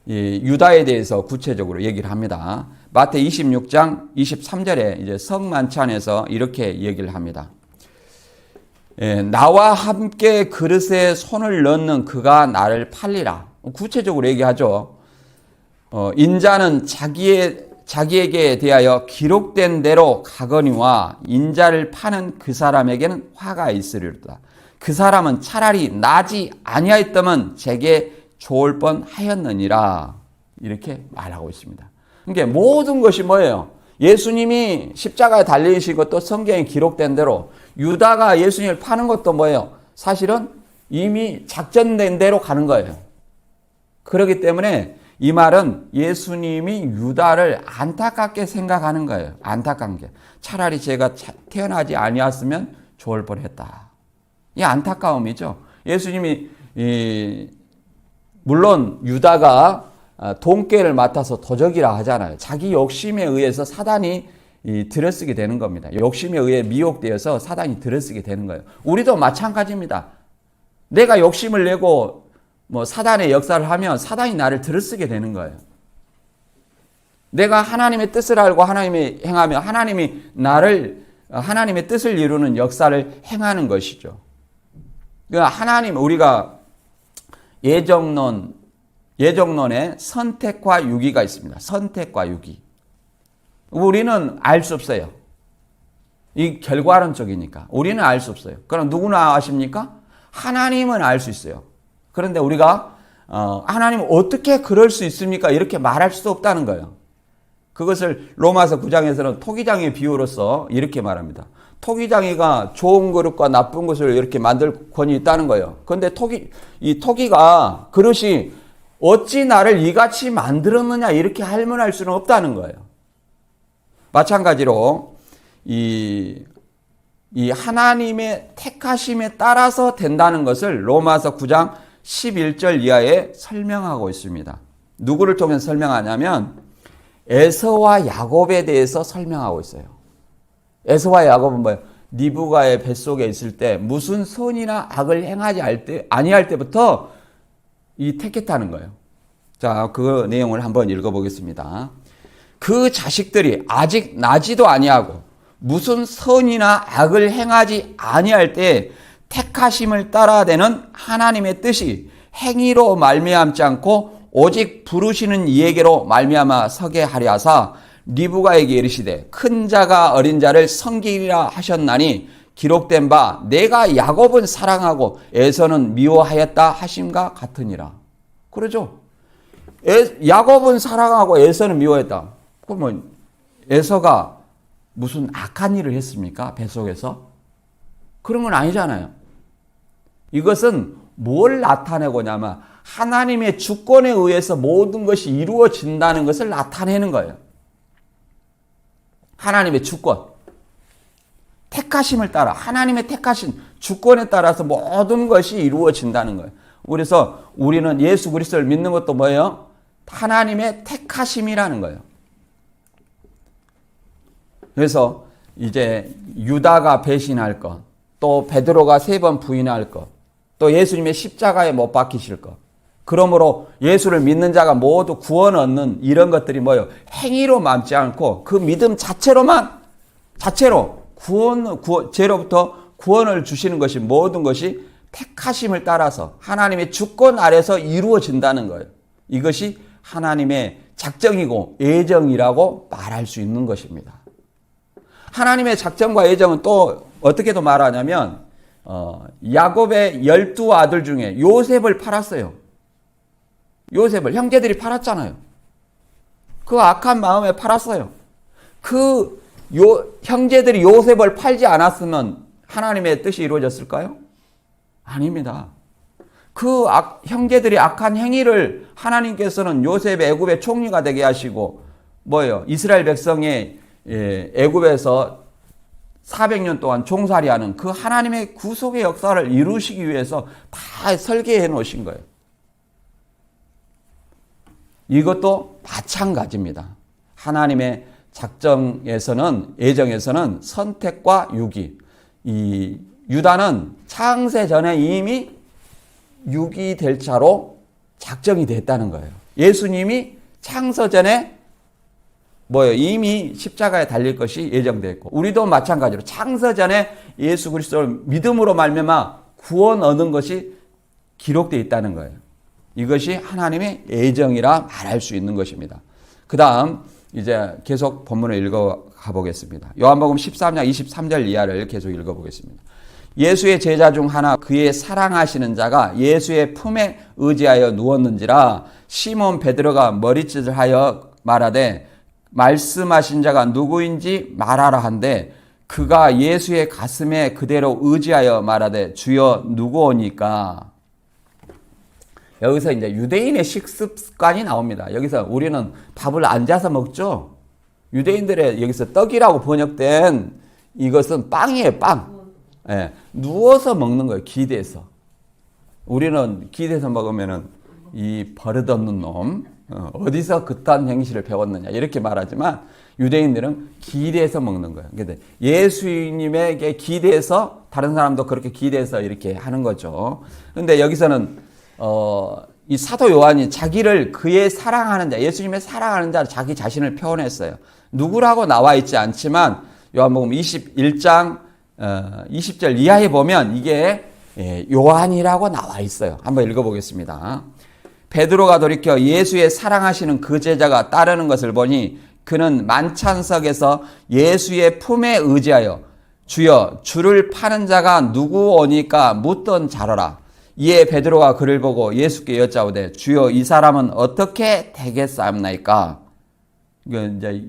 이 유다에 대해서 구체적으로 얘기를 합니다. 마태 26장 23절에 이제 성만찬에서 이렇게 얘기를 합니다. 나와 함께 그릇에 손을 넣는 그가 나를 팔리라. 구체적으로 얘기하죠. 인자는 자기에게 대하여 기록된 대로 가거니와 인자를 파는 그 사람에게는 화가 있으리로다. 그 사람은 차라리 나지 아니하였다면 제게 좋을 뻔하였느니라. 이렇게 말하고 있습니다. 그러니까 모든 것이 뭐예요? 예수님이 십자가에 달리신 것도 성경에 기록된 대로 유다가 예수님을 파는 것도 뭐예요? 사실은 이미 작전된 대로 가는 거예요. 그렇기 때문에 이 말은 예수님이 유다를 안타깝게 생각하는 거예요. 안타까운 게. 차라리 제가 태어나지 아니었으면 좋을 뻔했다. 이 안타까움이죠. 예수님이 물론 유다가 돈꾀를 맡아서 도적이라 하잖아요. 자기 욕심에 의해서 사단이 들어쓰게 되는 겁니다. 욕심에 의해 미혹되어서 사단이 들어쓰게 되는 거예요. 우리도 마찬가지입니다. 내가 욕심을 내고 사단의 역사를 하면 사단이 나를 들어쓰게 되는 거예요. 내가 하나님의 뜻을 알고 하나님이 행하면 하나님이 하나님의 뜻을 이루는 역사를 행하는 것이죠. 그러니까 우리가 예정론에 선택과 유기가 있습니다. 선택과 유기. 우리는 알 수 없어요. 이 결과론적이니까. 우리는 알 수 없어요. 그럼 누구나 아십니까? 하나님은 알 수 있어요. 그런데 우리가 하나님 어떻게 그럴 수 있습니까? 이렇게 말할 수도 없다는 거예요. 그것을 로마서 9장에서는 토기장의 비유로서 이렇게 말합니다. 토기장이가 좋은 그릇과 나쁜 것을 이렇게 만들 권이 있다는 거예요. 그런데 이 토기가 그릇이 어찌 나를 이같이 만들었느냐 이렇게 할문할 수는 없다는 거예요. 마찬가지로 이 하나님의 택하심에 따라서 된다는 것을 로마서 9장 11절 이하에 설명하고 있습니다. 누구를 통해서 설명하냐면 에서와 야곱에 대해서 설명하고 있어요. 에서와 야곱은 뭐예요? 리브가의 뱃속에 있을 때 무슨 선이나 악을 행하지 아니할 때부터 택했다는 거예요. 자, 그 내용을 한번 읽어보겠습니다. 그 자식들이 아직 나지도 아니하고 무슨 선이나 악을 행하지 아니할 때 택하심을 따라되는 하나님의 뜻이 행위로 말미암지 않고 오직 부르시는 이에게로 말미암아 서게 하려 하사 리브가에게 이르시되 큰 자가 어린 자를 섬기리라 하셨나니 기록된 바 내가 야곱은 사랑하고 에서는 미워하였다 하심과 같으니라. 그러죠? 야곱은 사랑하고 에서는 미워했다. 그러면 에서가 무슨 악한 일을 했습니까? 뱃속에서? 그런 건 아니잖아요. 이것은 뭘 나타내고냐면 하나님의 주권에 의해서 모든 것이 이루어진다는 것을 나타내는 거예요. 하나님의 주권. 택하심을 따라 하나님의 택하신 주권에 따라서 모든 것이 이루어진다는 거예요. 그래서 우리는 예수 그리스도를 믿는 것도 뭐예요? 하나님의 택하심이라는 거예요. 그래서 이제 유다가 배신할 것, 또 베드로가 3번 부인할 것, 또 예수님의 십자가에 못 박히실 것. 그러므로 예수를 믿는 자가 모두 구원 얻는 이런 것들이 뭐예요? 행위로 남지 않고 그 믿음 자체로 죄로부터 구원을 주시는 것이 모든 것이 택하심을 따라서 하나님의 주권 아래서 이루어진다는 거예요. 이것이 하나님의 작정이고 예정이라고 말할 수 있는 것입니다. 하나님의 작정과 예정은 또 어떻게도 말하냐면 야곱의 12아들 중에 요셉을 팔았어요. 요셉을 형제들이 팔았잖아요. 그 악한 마음에 팔았어요. 형제들이 요셉을 팔지 않았으면 하나님의 뜻이 이루어졌을까요? 아닙니다. 형제들이 악한 행위를 하나님께서는 요셉의 애굽의 총리가 되게 하시고 뭐예요? 이스라엘 백성의 애굽에서 400년 동안 종살이하는 그 하나님의 구속의 역사를 이루시기 위해서 다 설계해 놓으신 거예요. 이것도 마찬가지입니다. 하나님의 예정에서는 선택과 유기. 이 유다는 창세 전에 이미 유기될 자로 작정이 됐다는 거예요. 예수님이 창세 전에 이미 십자가에 달릴 것이 예정되어 있고, 우리도 마찬가지로 창세 전에 예수 그리스도를 믿음으로 말미암아 구원 얻은 것이 기록되어 있다는 거예요. 이것이 하나님의 예정이라 말할 수 있는 것입니다. 그 다음 이제 계속 본문을 읽어가 보겠습니다. 요한복음 13장 23절 이하를 계속 읽어보겠습니다. 예수의 제자 중 하나 그의 사랑하시는 자가 예수의 품에 의지하여 누웠는지라 시몬 베드로가 머리짓을 하여 말하되 말씀하신 자가 누구인지 말하라 한데 그가 예수의 가슴에 그대로 의지하여 말하되 주여 누구오니까. 여기서 이제 유대인의 식습 습관이 나옵니다. 여기서 우리는 밥을 앉아서 먹죠. 유대인들의 여기서 떡이라고 번역된 이것은 빵이에요, 빵. 예, 누워서 먹는 거예요, 기대서. 우리는 기대서 먹으면은 이 버릇없는 놈, 어디서 그딴 행실을 배웠느냐 이렇게 말하지만 유대인들은 기대서 먹는 거예요. 근데 예수님에게 기대서 다른 사람도 그렇게 기대서 이렇게 하는 거죠. 근데 여기서는 이 사도 요한이 자기를 그의 사랑하는 자, 예수님의 사랑하는 자 자기 자신을 표현했어요. 누구라고 나와 있지 않지만 요한복음 21장 20절 이하에 보면 이게 요한이라고 나와 있어요. 한번 읽어보겠습니다. 베드로가 돌이켜 예수의 사랑하시는 그 제자가 따르는 것을 보니 그는 만찬석에서 예수의 품에 의지하여 주여 주를 파는 자가 누구오니까 묻던 자로라. 이에 베드로가 그를 보고 예수께 여짜오되 주여 이 사람은 어떻게 되겠사옵나이까. 이건 이제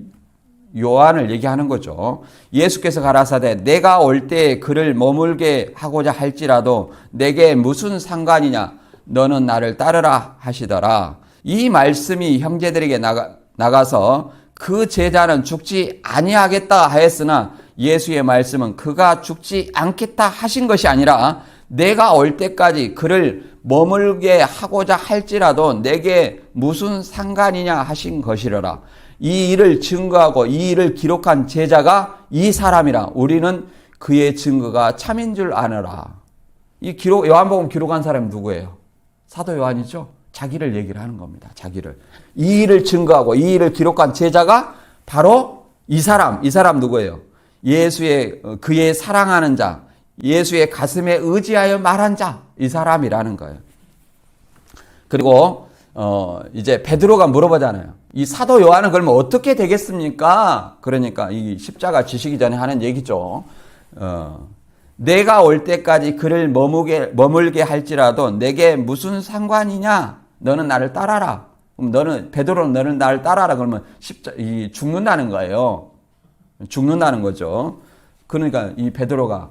요한을 얘기하는 거죠. 예수께서 가라사대 내가 올 때에 그를 머물게 하고자 할지라도 내게 무슨 상관이냐 너는 나를 따르라 하시더라. 이 말씀이 형제들에게 나가서 그 제자는 죽지 아니하겠다 하였으나 예수의 말씀은 그가 죽지 않겠다 하신 것이 아니라 내가 올 때까지 그를 머물게 하고자 할지라도 내게 무슨 상관이냐 하신 것이려라. 이 일을 증거하고 이 일을 기록한 제자가 이 사람이라. 우리는 그의 증거가 참인 줄 아노라. 요한복음 기록한 사람이 누구예요? 사도 요한이죠. 자기를 얘기를 하는 겁니다. 자기를. 이 일을 증거하고 이 일을 기록한 제자가 바로 이 사람 누구예요? 그의 사랑하는 자, 예수의 가슴에 의지하여 말한 자, 이 사람이라는 거예요. 그리고 이제 베드로가 물어보잖아요. 이 사도 요한은 그러면 어떻게 되겠습니까? 그러니까 이 십자가 지시기 전에 하는 얘기죠. 내가 올 때까지 그를 머물게 할지라도 내게 무슨 상관이냐? 너는 나를 따라라. 그럼 베드로는 너는 나를 따라라. 그러면 죽는다는 거예요. 죽는다는 거죠. 그러니까 이 베드로가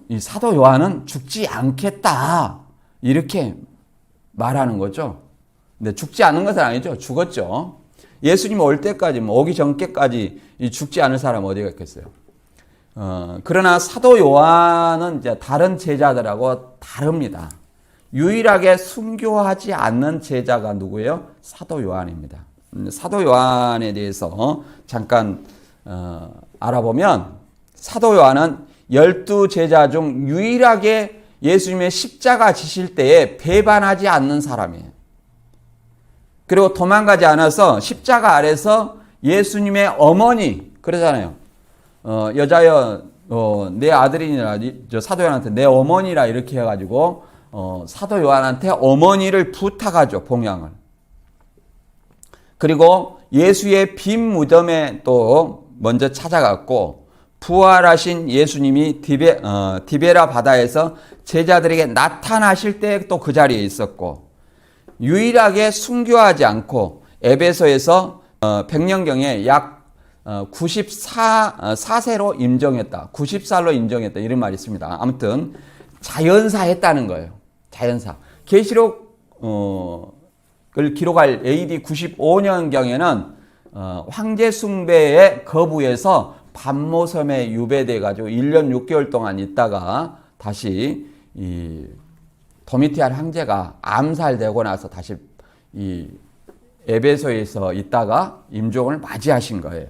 이 사도 요한은 죽지 않겠다 이렇게 말하는 거죠. 근데 죽지 않은 것은 아니죠. 죽었죠. 예수님 올 때까지, 오기 전까지 죽지 않을 사람 어디가 있겠어요. 그러나 사도 요한은 이제 다른 제자들하고 다릅니다. 유일하게 순교하지 않는 제자가 누구예요? 사도 요한입니다. 사도 요한에 대해서 잠깐 알아보면 사도 요한은 12제자 중 유일하게 예수님의 십자가 지실 때에 배반하지 않는 사람이에요. 그리고 도망가지 않아서 십자가 아래서 예수님의 어머니, 그러잖아요. 여자여, 내 아들이니라, 사도 요한한테 내 어머니라 이렇게 해가지고, 사도 요한한테 어머니를 부탁하죠, 봉양을. 그리고 예수의 빈 무덤에 또 먼저 찾아갔고, 부활하신 예수님이 디베라 바다에서 제자들에게 나타나실 때 또 그 자리에 있었고, 유일하게 순교하지 않고 에베소에서 100년경에 약 94세로 임종했다. 90살로 임종했다. 이런 말이 있습니다. 아무튼 자연사했다는 거예요. 자연사. 계시록을 기록할 AD 95년경에는 황제 숭배에 거부해서 반모섬에 유배돼 가지고 1년 6개월 동안 있다가 다시 이 도미티안 황제가 암살되고 나서 다시 이 에베소에서 있다가 임종을 맞이하신 거예요.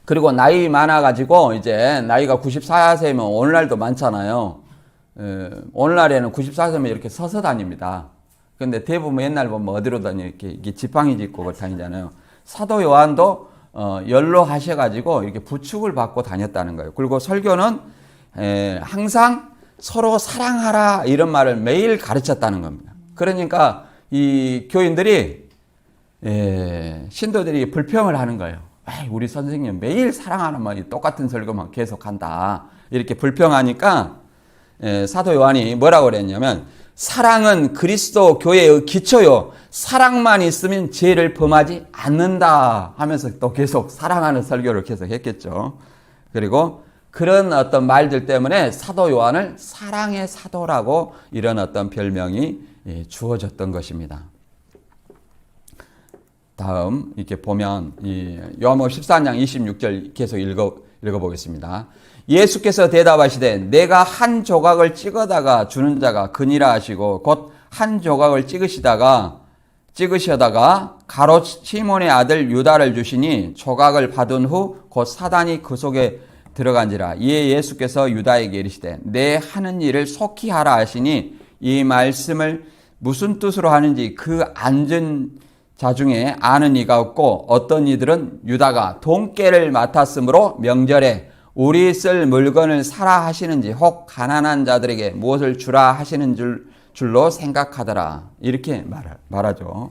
그리고 나이 많아가지고 이제 나이가 94세면 오늘날도 많잖아요. 오늘날에는 94세면 이렇게 서서 다닙니다. 근데 대부분 옛날 보면 어디로 다녀 이렇게 지팡이 짚고 다니잖아요. 사도 요한도 연로하셔가지고 이렇게 부축을 받고 다녔다는 거예요. 그리고 설교는 항상 서로 사랑하라 이런 말을 매일 가르쳤다는 겁니다. 그러니까 이 교인들이 신도들이 불평을 하는 거예요. 우리 선생님 매일 사랑하는 말이 똑같은 설교만 계속한다. 이렇게 불평하니까 사도 요한이 뭐라고 그랬냐면 사랑은 그리스도 교회의 기초요. 사랑만 있으면 죄를 범하지 않는다 하면서 또 계속 사랑하는 설교를 계속 했겠죠. 그리고 그런 어떤 말들 때문에 사도 요한을 사랑의 사도라고 이런 어떤 별명이 주어졌던 것입니다. 다음 이렇게 보면 요한복음 14장 26절 계속 읽어보겠습니다. 예수께서 대답하시되 내가 한 조각을 찍어다가 주는 자가 그니라 하시고 곧 한 조각을 찍으시다가 가롯 시몬의 아들 유다를 주시니 조각을 받은 후 곧 사단이 그 속에 들어간지라. 이에 예수께서 유다에게 이르시되 내 하는 일을 속히 하라 하시니 이 말씀을 무슨 뜻으로 하는지 그 앉은 자 중에 아는 이가 없고 어떤 이들은 유다가 돈깨를 맡았으므로 명절에 우리 쓸 물건을 사라 하시는지 혹 가난한 자들에게 무엇을 주라 하시는 줄로 생각하더라. 이렇게 말하죠.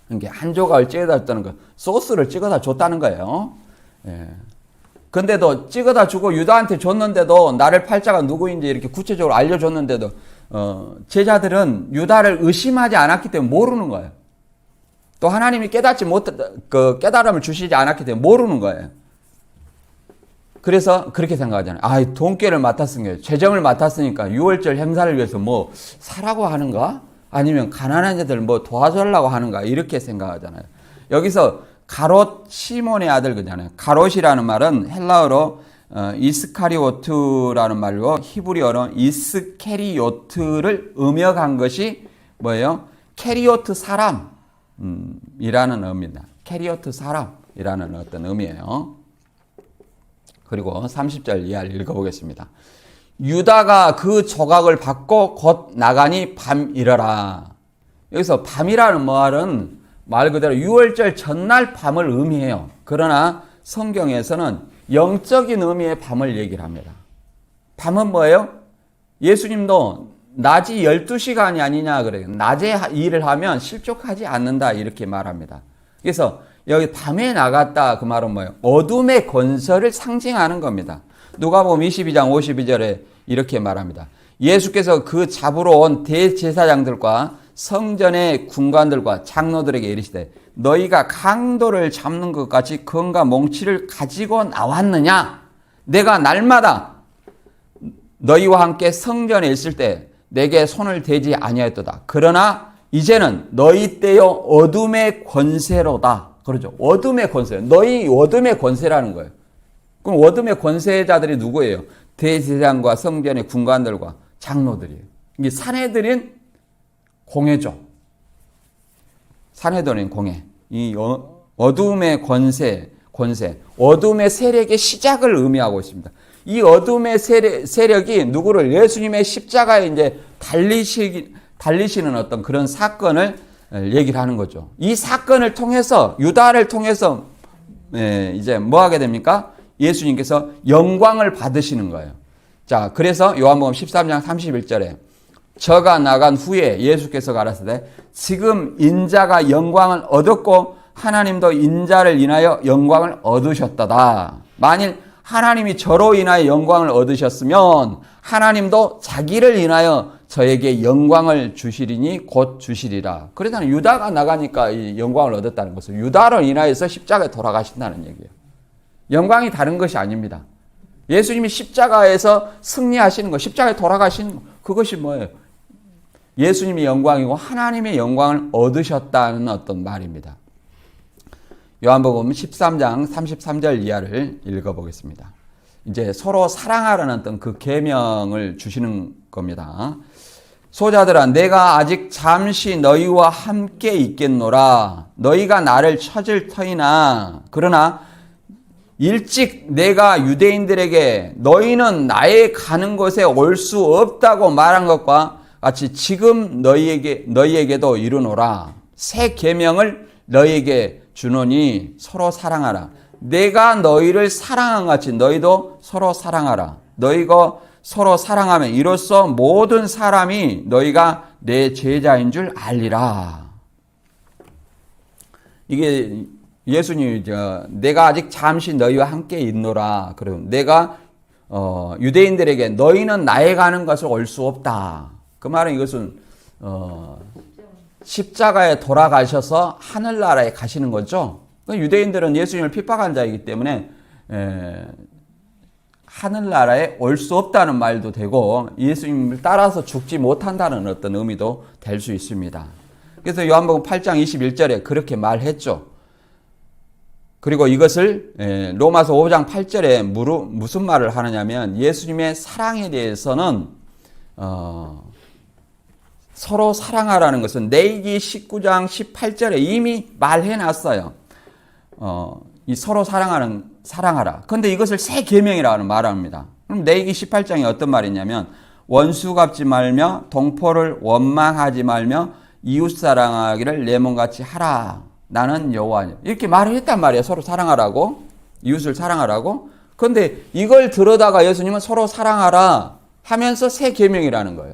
그러니까 한 조각을 찍어다 줬다는 거, 소스를 찍어다 줬다는 거예요. 근데도 찍어다 주고 유다한테 줬는데도 나를 팔자가 누구인지 이렇게 구체적으로 알려줬는데도 제자들은 유다를 의심하지 않았기 때문에 모르는 거예요. 또 하나님이 깨달음을 주시지 않았기 때문에 모르는 거예요. 그래서 그렇게 생각하잖아요. 돈깨를 맡았으니까, 재정을 맡았으니까 6월절 행사를 위해서 뭐 사라고 하는가? 아니면 가난한 자들 뭐 도와주려고 하는가? 이렇게 생각하잖아요. 여기서 가롯 시몬의 아들 그잖아요. 가롯이라는 말은 헬라어로 이스카리오트라는 말로 히브리어로 이스케리오트를 음역한 것이 뭐예요? 캐리오트 사람 이라는 의미입니다. 캐리오트 사람이라는 어떤 의미예요. 그리고 30절 이하를 읽어보겠습니다. 유다가 그 조각을 받고 곧 나가니 밤이러라. 여기서 밤이라는 말은 말 그대로 6월절 전날 밤을 의미해요. 그러나 성경에서는 영적인 의미의 밤을 얘기를 합니다. 밤은 뭐예요? 예수님도 낮이 12시간이 아니냐 그래요. 낮에 일을 하면 실족하지 않는다 이렇게 말합니다. 그래서 여기 밤에 나갔다 그 말은 뭐예요? 어둠의 권세를 상징하는 겁니다. 누가복음 22장 52절에 이렇게 말합니다. 예수께서 그 잡으러 온 대제사장들과 성전의 군관들과 장로들에게 이르시되 너희가 강도를 잡는 것 같이 검과 몽치를 가지고 나왔느냐? 내가 날마다 너희와 함께 성전에 있을 때 내게 손을 대지 아니하였도다. 그러나 이제는 너희 때요 어둠의 권세로다. 그러죠. 어둠의 권세. 너희 어둠의 권세라는 거예요. 그럼 어둠의 권세자들이 누구예요? 대제사장과 성전의 군관들과 장로들이에요. 이게 사내들인 공회죠. 사내들인 공회. 이 어둠의 권세, 어둠의 세력의 시작을 의미하고 있습니다. 이 어둠의 세력이 누구를 예수님의 십자가에 이제 달리시는 어떤 그런 사건을 얘기를 하는 거죠. 이 사건을 통해서 유다를 통해서 이제 뭐 하게 됩니까? 예수님께서 영광을 받으시는 거예요. 자, 그래서 요한복음 13장 31절에 저가 나간 후에 예수께서 가라사대 지금 인자가 영광을 얻었고 하나님도 인자를 인하여 영광을 얻으셨다다. 만일 하나님이 저로 인하여 영광을 얻으셨으면 하나님도 자기를 인하여 저에게 영광을 주시리니 곧 주시리라. 그러다는 유다가 나가니까 이 영광을 얻었다는 것은 유다를 인하여서 십자가에 돌아가신다는 얘기예요. 영광이 다른 것이 아닙니다. 예수님이 십자가에서 승리하시는 것, 십자가에 돌아가시는 것, 그것이 뭐예요? 예수님의 영광이고 하나님의 영광을 얻으셨다는 어떤 말입니다. 요한복음 13장 33절 이하를 읽어보겠습니다. 이제 서로 사랑하라는 어떤 그 계명을 주시는 겁니다. 소자들아 내가 아직 잠시 너희와 함께 있겠노라. 너희가 나를 찾을 터이나 그러나 일찍 내가 유대인들에게 너희는 나의 가는 곳에 올 수 없다고 말한 것과 같이 지금 너희에게도 이르노라. 새 계명을 너희에게 주노니 서로 사랑하라. 내가 너희를 사랑한 같이 너희도 서로 사랑하라. 너희가 서로 사랑하면 이로써 모든 사람이 너희가 내 제자인 줄 알리라. 이게 예수님이 내가 아직 잠시 너희와 함께 있노라. 그럼 내가 유대인들에게 너희는 나에 가는 것을 올 수 없다. 그 말은 이것은 십자가에 돌아가셔서 하늘나라에 가시는 거죠. 유대인들은 예수님을 핍박한 자이기 때문에 하늘나라에 올 수 없다는 말도 되고 예수님을 따라서 죽지 못한다는 어떤 의미도 될 수 있습니다. 그래서 요한복음 8장 21절에 그렇게 말했죠. 그리고 이것을 로마서 5장 8절에 무슨 말을 하느냐면 예수님의 사랑에 대해서는 서로 사랑하라는 것은 레위기 19장 18절에 이미 말해놨어요. 이 서로 사랑하라. 그런데 이것을 새 계명이라고 말합니다. 그럼 레위기 18장에 어떤 말이냐면 원수 갚지 말며 동포를 원망하지 말며 이웃 사랑하기를 내 몸같이 하라. 나는 여호와니. 이렇게 말을 했단 말이에요. 서로 사랑하라고. 이웃을 사랑하라고. 그런데 이걸 들어다가 예수님은 서로 사랑하라 하면서 새 계명이라는 거예요.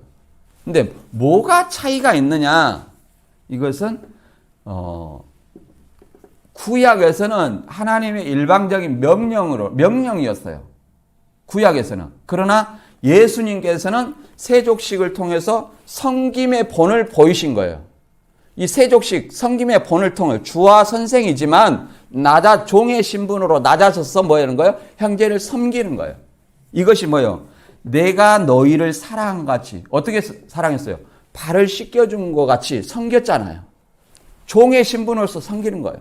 근데 뭐가 차이가 있느냐? 이것은 구약에서는 하나님의 일방적인 명령이었어요. 구약에서는. 그러나 예수님께서는 세족식을 통해서 섬김의 본을 보이신 거예요. 이 세족식, 섬김의 본을 통해 주와 선생이지만 종의 신분으로 낮아져서 뭐 하는 거예요? 형제를 섬기는 거예요. 이것이 뭐예요? 내가 너희를 사랑한 같이. 어떻게 사랑했어요? 발을 씻겨준 것 같이 섬겼잖아요. 종의 신분으로서 섬기는 거예요.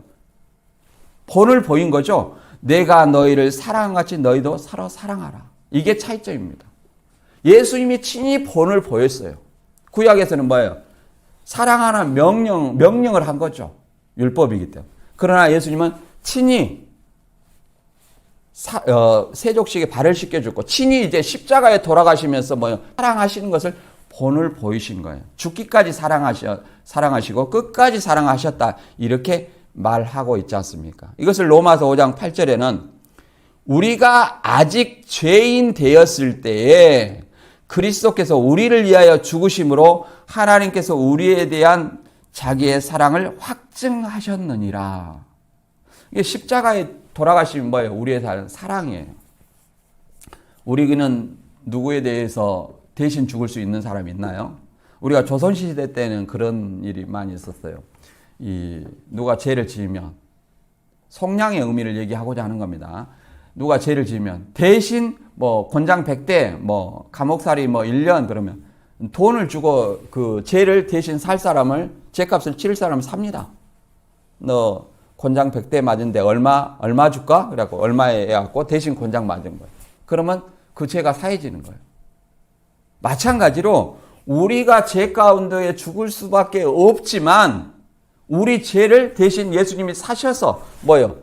본을 보인 거죠. 내가 너희를 사랑한 같이 너희도 서로 사랑하라. 이게 차이점입니다. 예수님이 친히 본을 보였어요. 구약에서는 뭐예요? 사랑하는 명령을 한 거죠. 율법이기 때문에. 그러나 예수님은 친히 세족식에 발을 씻겨줬고 친히 이제 십자가에 돌아가시면서 뭐예요? 사랑하시는 것을 본을 보이신 거예요. 죽기까지 사랑하시고 끝까지 사랑하셨다. 이렇게 말하고 있지 않습니까? 이것을 로마서 5장 8절에는 우리가 아직 죄인 되었을 때에 그리스도께서 우리를 위하여 죽으심으로 하나님께서 우리에 대한 자기의 사랑을 확증하셨느니라. 이게 십자가에 돌아가시면 뭐예요? 우리에 대한 사랑이에요. 우리는 누구에 대해서 대신 죽을 수 있는 사람이 있나요? 우리가 조선시대 때는 그런 일이 많이 있었어요. 누가 죄를 지으면 속량의 의미를 얘기하고자 하는 겁니다. 누가 죄를 지으면 대신 뭐 곤장 100대 뭐 감옥살이 뭐 1년 그러면 돈을 주고 그 죄를 대신 살 사람을 죄값을 치를 사람을 삽니다. 너 곤장 100대 맞은데 얼마 줄까? 그래갖고 얼마에 해갖고 대신 곤장 맞은 거예요. 그러면 그 죄가 사해지는 거예요. 마찬가지로 우리가 죄 가운데에 죽을 수밖에 없지만 우리 죄를 대신 예수님이 사셔서 뭐요?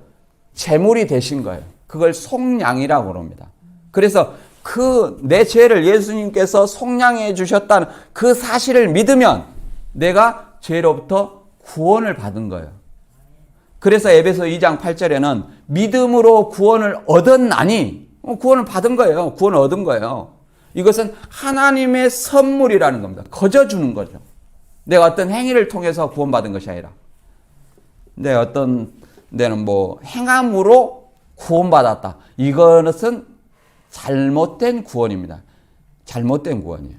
제물이 되신 거예요. 그걸 속량이라고 그럽니다. 그래서 그 내 죄를 예수님께서 속량해 주셨다는 그 사실을 믿으면 내가 죄로부터 구원을 받은 거예요. 그래서 에베소 2장 8절에는 믿음으로 구원을 얻었나니 구원을 받은 거예요. 구원을 얻은 거예요. 이것은 하나님의 선물이라는 겁니다. 거저 주는 거죠. 내가 어떤 행위를 통해서 구원받은 것이 아니라 내 어떤 데는 뭐 행함으로 구원받았다. 이것은 잘못된 구원입니다. 잘못된 구원이에요.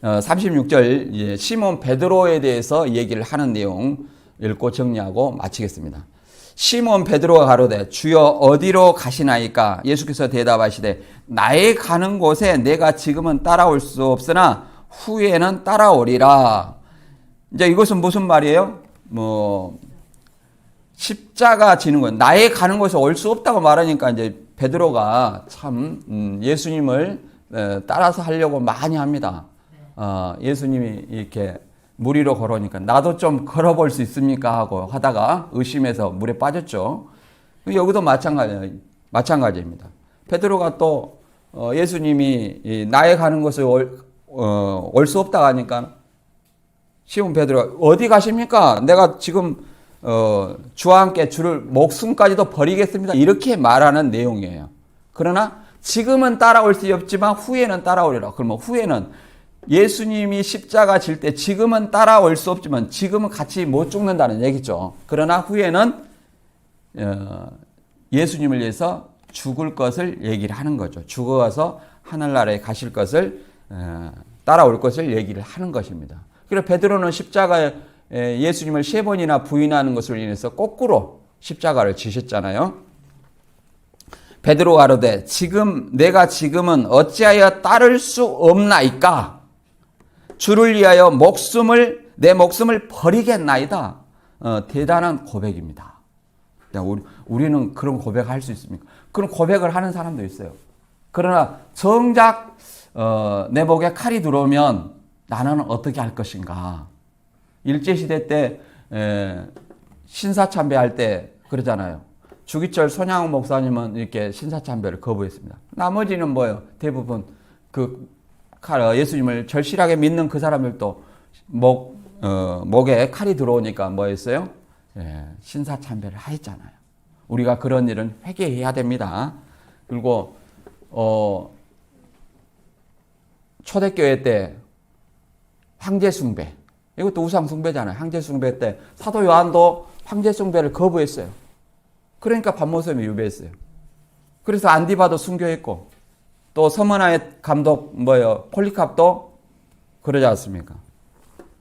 36절 시몬 베드로에 대해서 얘기를 하는 내용 읽고 정리하고 마치겠습니다. 시몬 베드로가 가로되 주여 어디로 가시나이까? 예수께서 대답하시되 나의 가는 곳에 내가 지금은 따라올 수 없으나 후에는 따라오리라. 이제 이것은 무슨 말이에요? 뭐 십자가 지는 건 나의 가는 곳에 올 수 없다고 말하니까 이제 베드로가 참 예수님을 따라서 하려고 많이 합니다. 예수님이 이렇게 물 위로 걸어오니까 나도 좀 걸어볼 수 있습니까? 하고 하다가 의심해서 물에 빠졌죠. 여기도 마찬가지입니다. 베드로가 또 예수님이 나의 가는 곳에 올 수 없다고 하니까 시몬 베드로가 어디 가십니까? 내가 지금 주와 함께 주를 목숨까지도 버리겠습니다. 이렇게 말하는 내용이에요. 그러나 지금은 따라올 수 없지만 후에는 따라오리라. 그러면 후에는 예수님이 십자가 질 때 지금은 따라올 수 없지만 지금은 같이 못 죽는다는 얘기죠. 그러나 후에는 예수님을 위해서 죽을 것을 얘기를 하는 거죠. 죽어서 하늘나라에 가실 것을 따라올 것을 얘기를 하는 것입니다. 그리고 베드로는 십자가에 예수님을 3번이나 부인하는 것을 인해서 거꾸로 십자가를 지셨잖아요. 베드로 가로되 내가 지금은 어찌하여 따를 수 없나이까? 주를 위하여 내 목숨을 버리겠나이다. 대단한 고백입니다. 우리는 그런 고백할 수 있습니까? 그런 고백을 하는 사람도 있어요. 그러나 정작 내 목에 칼이 들어오면 나는 어떻게 할 것인가? 일제시대 때 신사참배할 때 그러잖아요. 주기철 손양호 목사님은 이렇게 신사참배를 거부했습니다. 나머지는 뭐예요? 대부분 예수님을 절실하게 믿는 그 사람들도 목에 칼이 들어오니까 뭐 했어요? 신사참배를 하였잖아요. 우리가 그런 일은 회개해야 됩니다. 그리고 초대교회 때 황제숭배, 이것도 우상숭배잖아요. 황제숭배 때 사도 요한도 황제숭배를 거부했어요. 그러니까 반모섬에 유배했어요. 그래서 안디바도 순교했고 또 서머나의 감독 폴리캅도 그러지 않습니까?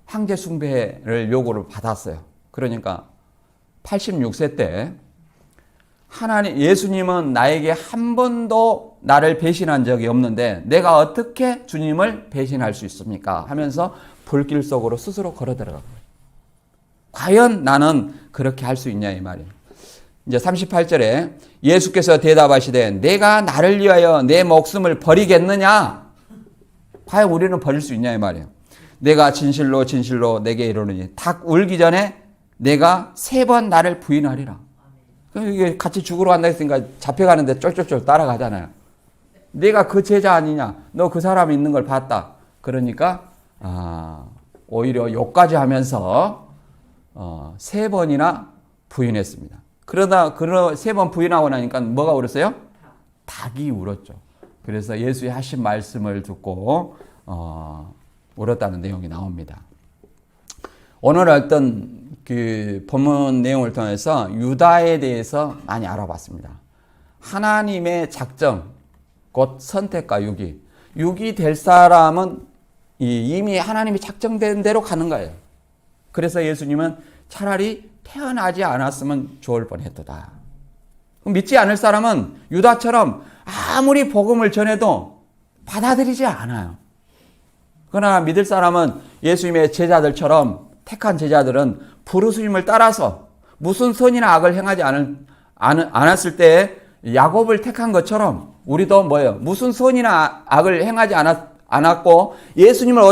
황제숭배를 요구를 받았어요. 그러니까 86세 때 예수님은 나에게 한 번도 나를 배신한 적이 없는데 내가 어떻게 주님을 배신할 수 있습니까? 하면서 불길 속으로 스스로 걸어 들어간 거예요. 과연 나는 그렇게 할 수 있냐 이 말이에요. 이제 38절에 예수께서 대답하시되 내가 나를 위하여 내 목숨을 버리겠느냐? 과연 우리는 버릴 수 있냐 이 말이에요. 내가 진실로 진실로 내게 이르노니 닭 울기 전에 내가 3번 나를 부인하리라. 이게 같이 죽으러 간다 했으니까 잡혀가는데 쫄쫄쫄 따라가잖아요. 내가 그 제자 아니냐? 너 그 사람 있는 걸 봤다. 그러니까 오히려 욕까지 하면서 3번이나 부인했습니다. 그러다 3번 부인하고 나니까 뭐가 울었어요? 닭이 울었죠. 그래서 예수의 하신 말씀을 듣고 울었다는 내용이 나옵니다. 오늘 어떤 그 본문 내용을 통해서 유다에 대해서 많이 알아봤습니다. 하나님의 작정, 곧 선택과 유기 될 사람은 이미 하나님이 작정된 대로 가는 거예요. 그래서 예수님은 차라리 태어나지 않았으면 좋을 뻔했도다. 믿지 않을 사람은 유다처럼 아무리 복음을 전해도 받아들이지 않아요. 그러나 믿을 사람은 예수님의 제자들처럼 택한 제자들은 부르심을 따라서 무슨 선이나 악을 행하지 않았을 때 야곱을 택한 것처럼 우리도 뭐예요? 무슨 선이나 악을 행하지 않았고 예수님을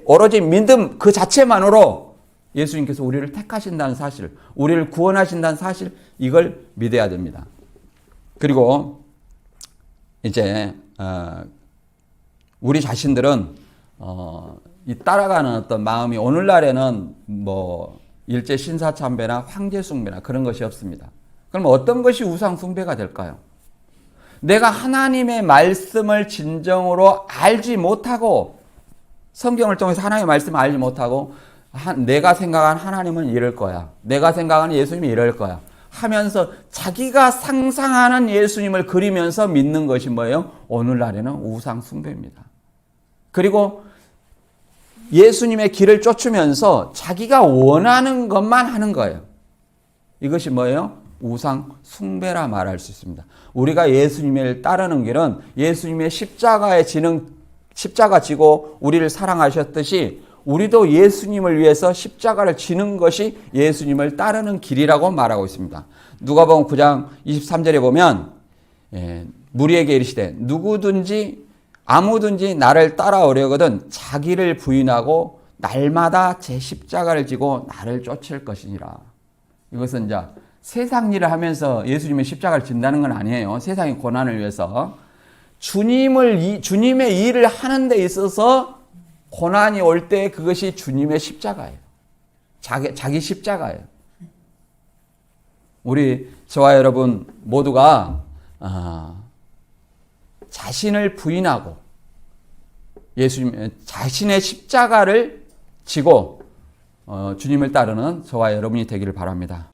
오로지 믿음 그 자체만으로 예수님께서 우리를 택하신다는 사실, 우리를 구원하신다는 사실, 이걸 믿어야 됩니다. 그리고 이제 우리 자신들은 이 따라가는 어떤 마음이 오늘날에는 뭐 일제 신사참배나 황제 숭배나 그런 것이 없습니다. 그럼 어떤 것이 우상 숭배가 될까요? 내가 하나님의 말씀을 진정으로 알지 못하고 성경을 통해서 하나님의 말씀을 알지 못하고 내가 생각한 하나님은 이럴 거야. 내가 생각하는 예수님이 이럴 거야. 하면서 자기가 상상하는 예수님을 그리면서 믿는 것이 뭐예요? 오늘날에는 우상 숭배입니다. 그리고 예수님의 길을 쫓으면서 자기가 원하는 것만 하는 거예요. 이것이 뭐예요? 우상 숭배라 말할 수 있습니다. 우리가 예수님을 따르는 길은 예수님의 십자가 지고 우리를 사랑하셨듯이 우리도 예수님을 위해서 십자가를 지는 것이 예수님을 따르는 길이라고 말하고 있습니다. 누가복음 9장 23절에 보면 무리에게 이르시되 아무든지 나를 따라오려거든 자기를 부인하고 날마다 제 십자가를 지고 나를 쫓을 것이니라. 이것은 이제 세상 일을 하면서 예수님의 십자가를 진다는 건 아니에요. 세상의 고난을 위해서. 주님의 일을 하는 데 있어서 고난이 올 때 그것이 주님의 십자가예요. 자기 십자가예요. 저와 여러분 모두가 자신을 부인하고 자신의 십자가를 지고 주님을 따르는 저와 여러분이 되기를 바랍니다.